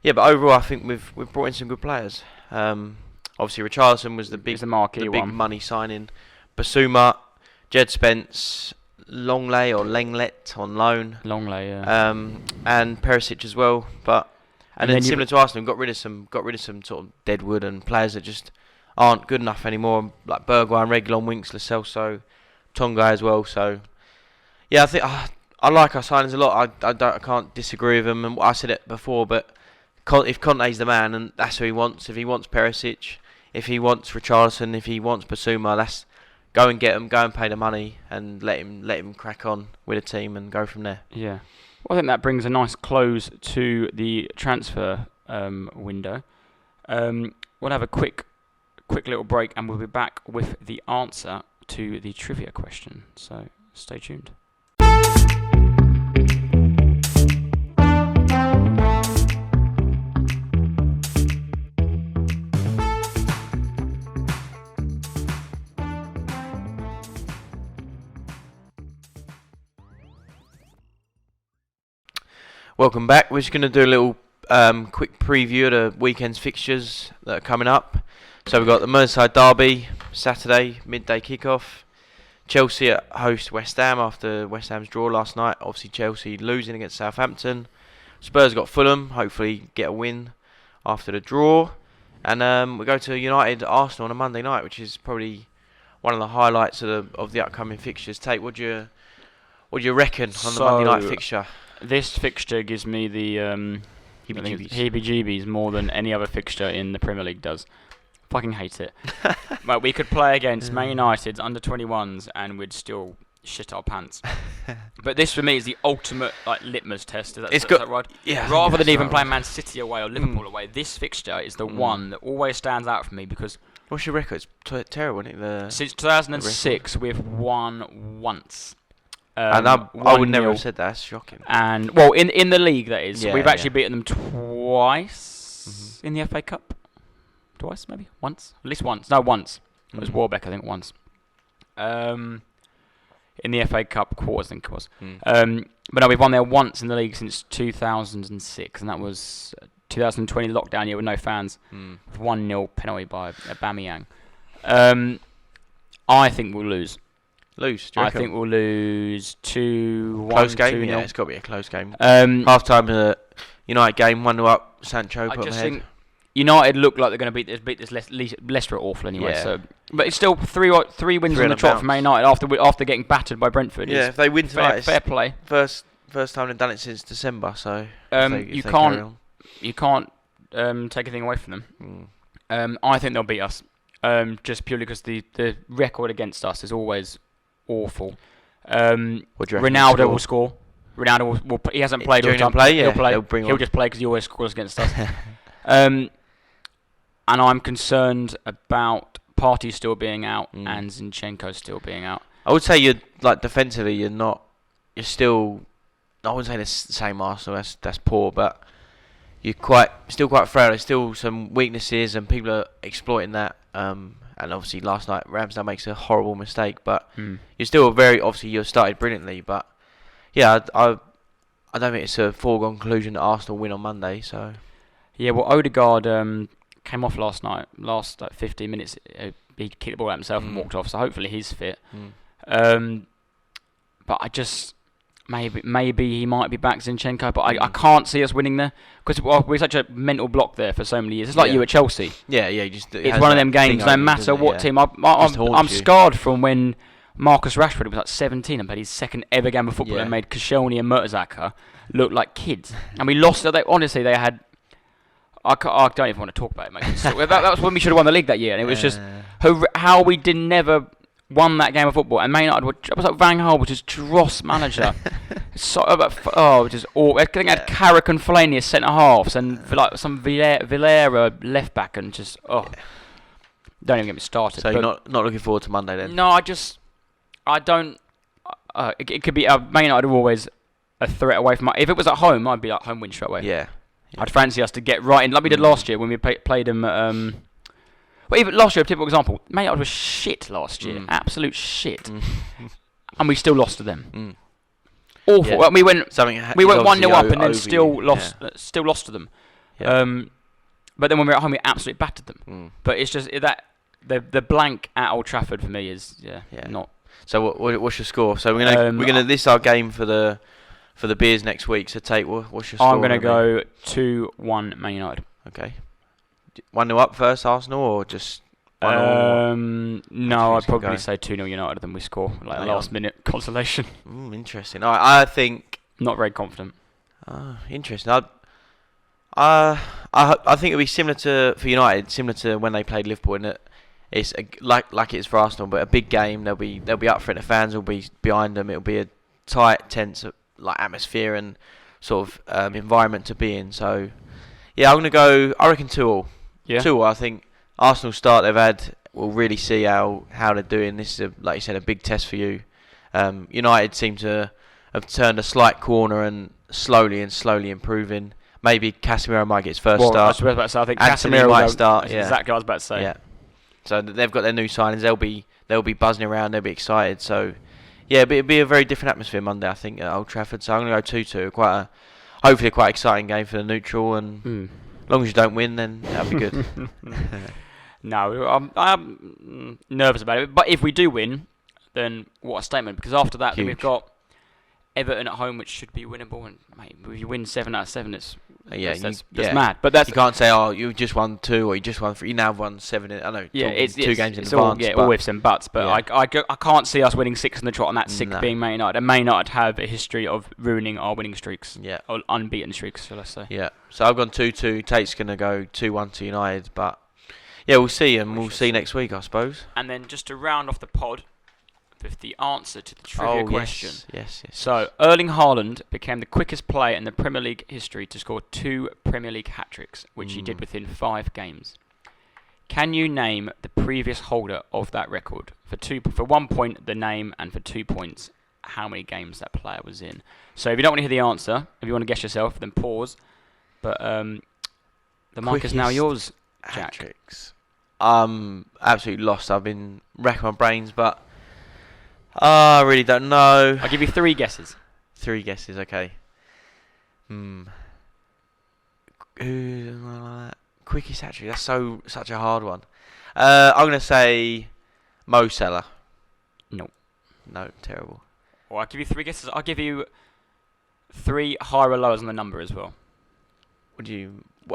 yeah, but overall I think we've brought in some good players. Obviously, Richarlison was the big money signing. Basuma, Jed Spence, Lenglet on loan. Longley, yeah. And Perisic as well. And then similar to Arsenal, got rid of some sort of deadwood and players that just aren't good enough anymore, like Bergwijn, Reguilon, Winks, Lo Celso, Tonga as well. So yeah, I think I like our signings a lot. I can't disagree with them, and I said it before, but. If Conte's the man, and that's who he wants. If he wants Perisic, if he wants Richarlison, if he wants Basuma, let's go and get him, go and pay the money, and let him crack on with a team and go from there. Yeah, well, I think that brings a nice close to the transfer window. We'll have a quick little break, and we'll be back with the answer to the trivia question. So stay tuned. Welcome back. We're just going to do a little quick preview of the weekend's fixtures that are coming up. So we've got the Merseyside Derby, Saturday, midday kickoff. Chelsea at host West Ham after West Ham's draw last night. Obviously Chelsea losing against Southampton. Spurs got Fulham, hopefully get a win after the draw. And we go to United Arsenal on a Monday night, which is probably one of the highlights of the upcoming fixtures. Tate, what do you reckon on the Monday night fixture? This fixture gives me the heebie-jeebies more than any other fixture in the Premier League does. Fucking hate it. But we could play against Man United's under-21s and we'd still shit our pants. But this for me is the ultimate litmus test. Is It's that got- right? Yeah, I think Rather than that's even right. playing Man City away or Liverpool away, this fixture is the one that always stands out for me because What's your record? It's terrible, isn't it? since 2006 we've won once. And I would never 1-0. have said that. That's shocking. And well, in the league that is, Yeah, we've actually yeah. beaten them twice in the FA Cup. Twice, maybe once, at least once. No, once. It was Warbeck, I think, once. In the FA Cup quarters, I think it was. But no, we've won there once in the league since 2006, and that was 2020 lockdown year with no fans. With 1-0 penalty by Aubameyang. I think we'll lose. Lose. Do you I reckon? think we'll lose 2-1. Close game. 2-0. Yeah, it's got to be a close game. I Half time in the United game, 1-0 up. Sancho put them just ahead. think United look like they're going to beat this Leicester are awful anyway. Yeah. So, but it's still three wins Three on on the the trot for Man bounce. United after getting battered by Brentford. Yeah, if they win tonight, it's fair play. first time they've done it since December. So if You they carry can't on. you can't take anything away from them. I think they'll beat us, just purely because the record against us is always awful. What do you reckon Ronaldo the will score. Ronaldo will. He hasn't played Do you all the reckon time. he'll play? Yeah, He'll play. they'll bring He'll on- just play because he always scores against us. And I'm concerned about Partey still being out and Zinchenko still being out. I would say you're defensively, you're still. I wouldn't say the same Arsenal. That's poor, but you're still quite frail. There's still some weaknesses, and people are exploiting that. And obviously, last night Ramsdale makes a horrible mistake, but you're still obviously you started brilliantly, but yeah, I don't think it's a foregone conclusion that Arsenal win on Monday. So Yeah, well, Odegaard came off last night. Last 15 minutes, he kicked the ball out himself and walked off. So hopefully he's fit. But I just maybe he might be back, Zinchenko. But I can't see us winning there because we're such a mental block there for so many years. It's like you at Chelsea. yeah, It's one of them games. No matter what team, I'm scarred from when Marcus Rashford was 17 and played his second ever game of football and made Koscielny and Mertesacker look like kids. And we lost. Honestly, they had. I don't even want to talk about it, mate. So that was when we should have won the league that year, and it was just how we never won that game of football. And Man United was like Van Gaal, which is Dross manager. Which is all. I think had Carrick and Fellaini as centre halves, and some Vieira left back, and just don't even get me started. So you're not looking forward to Monday then? No, I don't. It could be Man United are always a threat away from. If it was at home, I'd be like home win straight away. Yeah. I'd fancy us to get right in, like we did last year when we played them. Well, even last year, a typical example. Man United was shit last year, absolute shit, and we still lost to them. Awful. Yeah. Well, we went 1-0 up and then still lost to them. Yeah. But then when we were at home, we absolutely battered them. But it's just that the blank at Old Trafford for me is not. So what's your score? So we're gonna this is our game for the beers next week. So Tate, what's your score? I'm gonna go 2-1 Man United. Okay. 1-0 up first, Arsenal, or just 1-0? No, I'd gonna probably go? say 2-0 United, then we score like a Hang last on. minute consolation. Interesting. I think. Not very confident. Interesting. I think it'll be similar for United, similar to when they played Liverpool, in that it's like it is for Arsenal, but a big game. They'll be up for it. The fans will be behind them. It'll be a tight, tense atmosphere and sort of environment to be in. So yeah, I'm gonna go. I reckon 2-2. Yeah. 2-2. I think Arsenal start they've had. We'll really see how they're doing. This is like you said, a big test for you. United seem to have turned a slight corner and slowly improving. Maybe Casemiro might get his first I start. was about to say, I think Anthony Casemiro might will- start, that's yeah. exactly what I was about to say. Yeah. So they've got their new signings. They'll be buzzing around. They'll be excited. So yeah, but it'll be a very different atmosphere Monday, I think, at Old Trafford. So I'm going to go 2-2. Hopefully a quite exciting game for the neutral. And as long as you don't win, then that'll be good. No, I'm nervous about it. But if we do win, then what a statement. Because after that, then we've Huge. got Everton at home, which should be winnable. And mate, if you win 7 out of 7, that's mad. But that's you can't say, oh, you just won 2 or you just won 3. You now have won 7. I know. it's 2 games in it's advance. all ifs and buts. But Yeah. I can't see us winning 6 in the trot, and that 6 No. being Man United. And Man United have a history of ruining our winning streaks. Yeah. Or unbeaten streaks, shall I say. Yeah. So I've gone 2-2. Tate's going to go 2-1 to United. But yeah, we'll see. And we'll see next week, I suppose. And then just to round off the pod, with the answer to the trivia question. Yes. So, Erling Haaland became the quickest player in the Premier League history to score 2 Premier League hat-tricks, which he did within 5 games. Can you name the previous holder of that record? For 1 point, the name, and for 2 points, how many games that player was in. So if you don't want to hear the answer, if you want to guess yourself, then pause. But the mic is now yours, Jack. Hat-tricks. I'm absolutely lost. I've been racking my brains, but I really don't know. I'll give you 3 guesses. 3 guesses, okay. Quickest hat-trick. That's such a hard one. I'm gonna say Mo Salah. No. No, terrible. Well, I'll give you 3 guesses. I'll give you 3 higher or lowers on the number as well.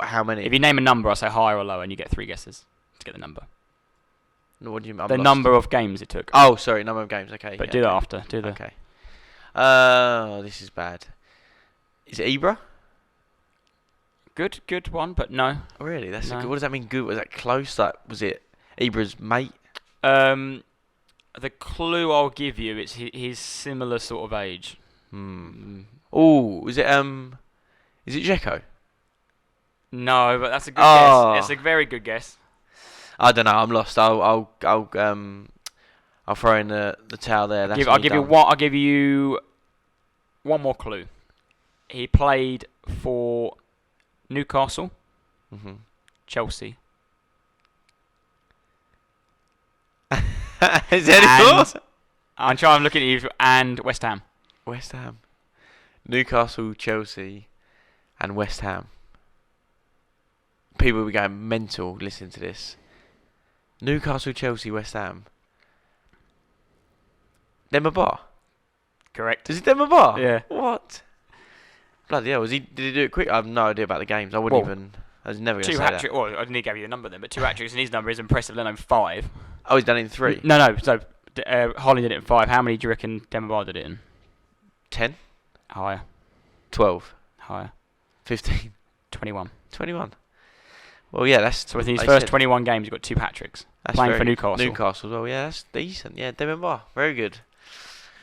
How many? If you name a number, I'll say higher or lower, and you get 3 guesses to get the number. No, what do you mean? The number of games it took. Oh, sorry, number of games. Okay. But do that after. Okay. This is bad. Is it Ibra? Good one, but no. Oh, really? That's No. good. What does that mean? Good? Was that close? Like, was it Ibra's mate? The clue I'll give you, it's his similar sort of age. Oh, is it Dzeko? No, but that's a good guess. It's a very good guess. I don't know. I'm lost. I'll throw in the towel there. I'll give you one more clue. He played for Newcastle, Chelsea. Is there any more? I'm looking at you, and West Ham. West Ham, Newcastle, Chelsea, and West Ham. People will be going mental listening to this. Newcastle, Chelsea, West Ham. Demba Ba? Correct. Is it Demba Ba? Yeah. What? Bloody hell! Did he do it quick? I have no idea about the games. I wouldn't even. I was never going to say that. Well, I didn't give you the number then, but 2 hat-tricks in his number is impressive. Let alone 5. Oh, he's done it in 3. No. So Haaland did it in 5. How many do you reckon Demba Ba did it in? 10. Higher. 12. Higher. 15. 21. 21. Well, yeah, that's. So within his first 21 games, he got 2 hat-tricks. Playing for Newcastle. Newcastle as well. Yeah, that's decent. Yeah, Demba Ba. Very good.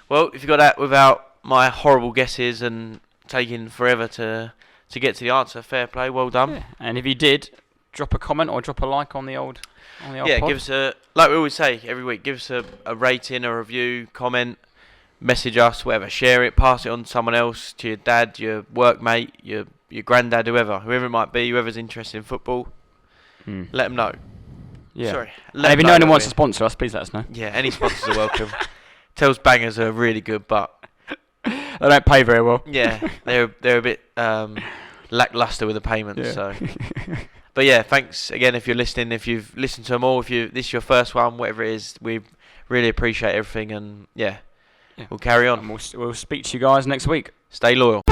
Well, if you got that without my horrible guesses and taking forever to get to the answer, fair play. Well done. Yeah. And if you did, drop a comment or drop a like on the old Yeah, pod. give us like we always say every week, give us a rating, a review, comment, message us, whatever, share it, pass it on to someone else, to your dad, your workmate, your granddad, whoever it might be, whoever's interested in football. Let them know. Yeah. Sorry. And if you know anyone wants to sponsor us, please let us know. Yeah, any sponsors are welcome. Tells Bangers are really good, but they don't pay very well. yeah, they're a bit lackluster with the payments. Yeah. So, but yeah, thanks again if you're listening. If you've listened to them all, this is your first one, whatever it is, we really appreciate everything, and yeah. We'll carry on. And we'll speak to you guys next week. Stay loyal.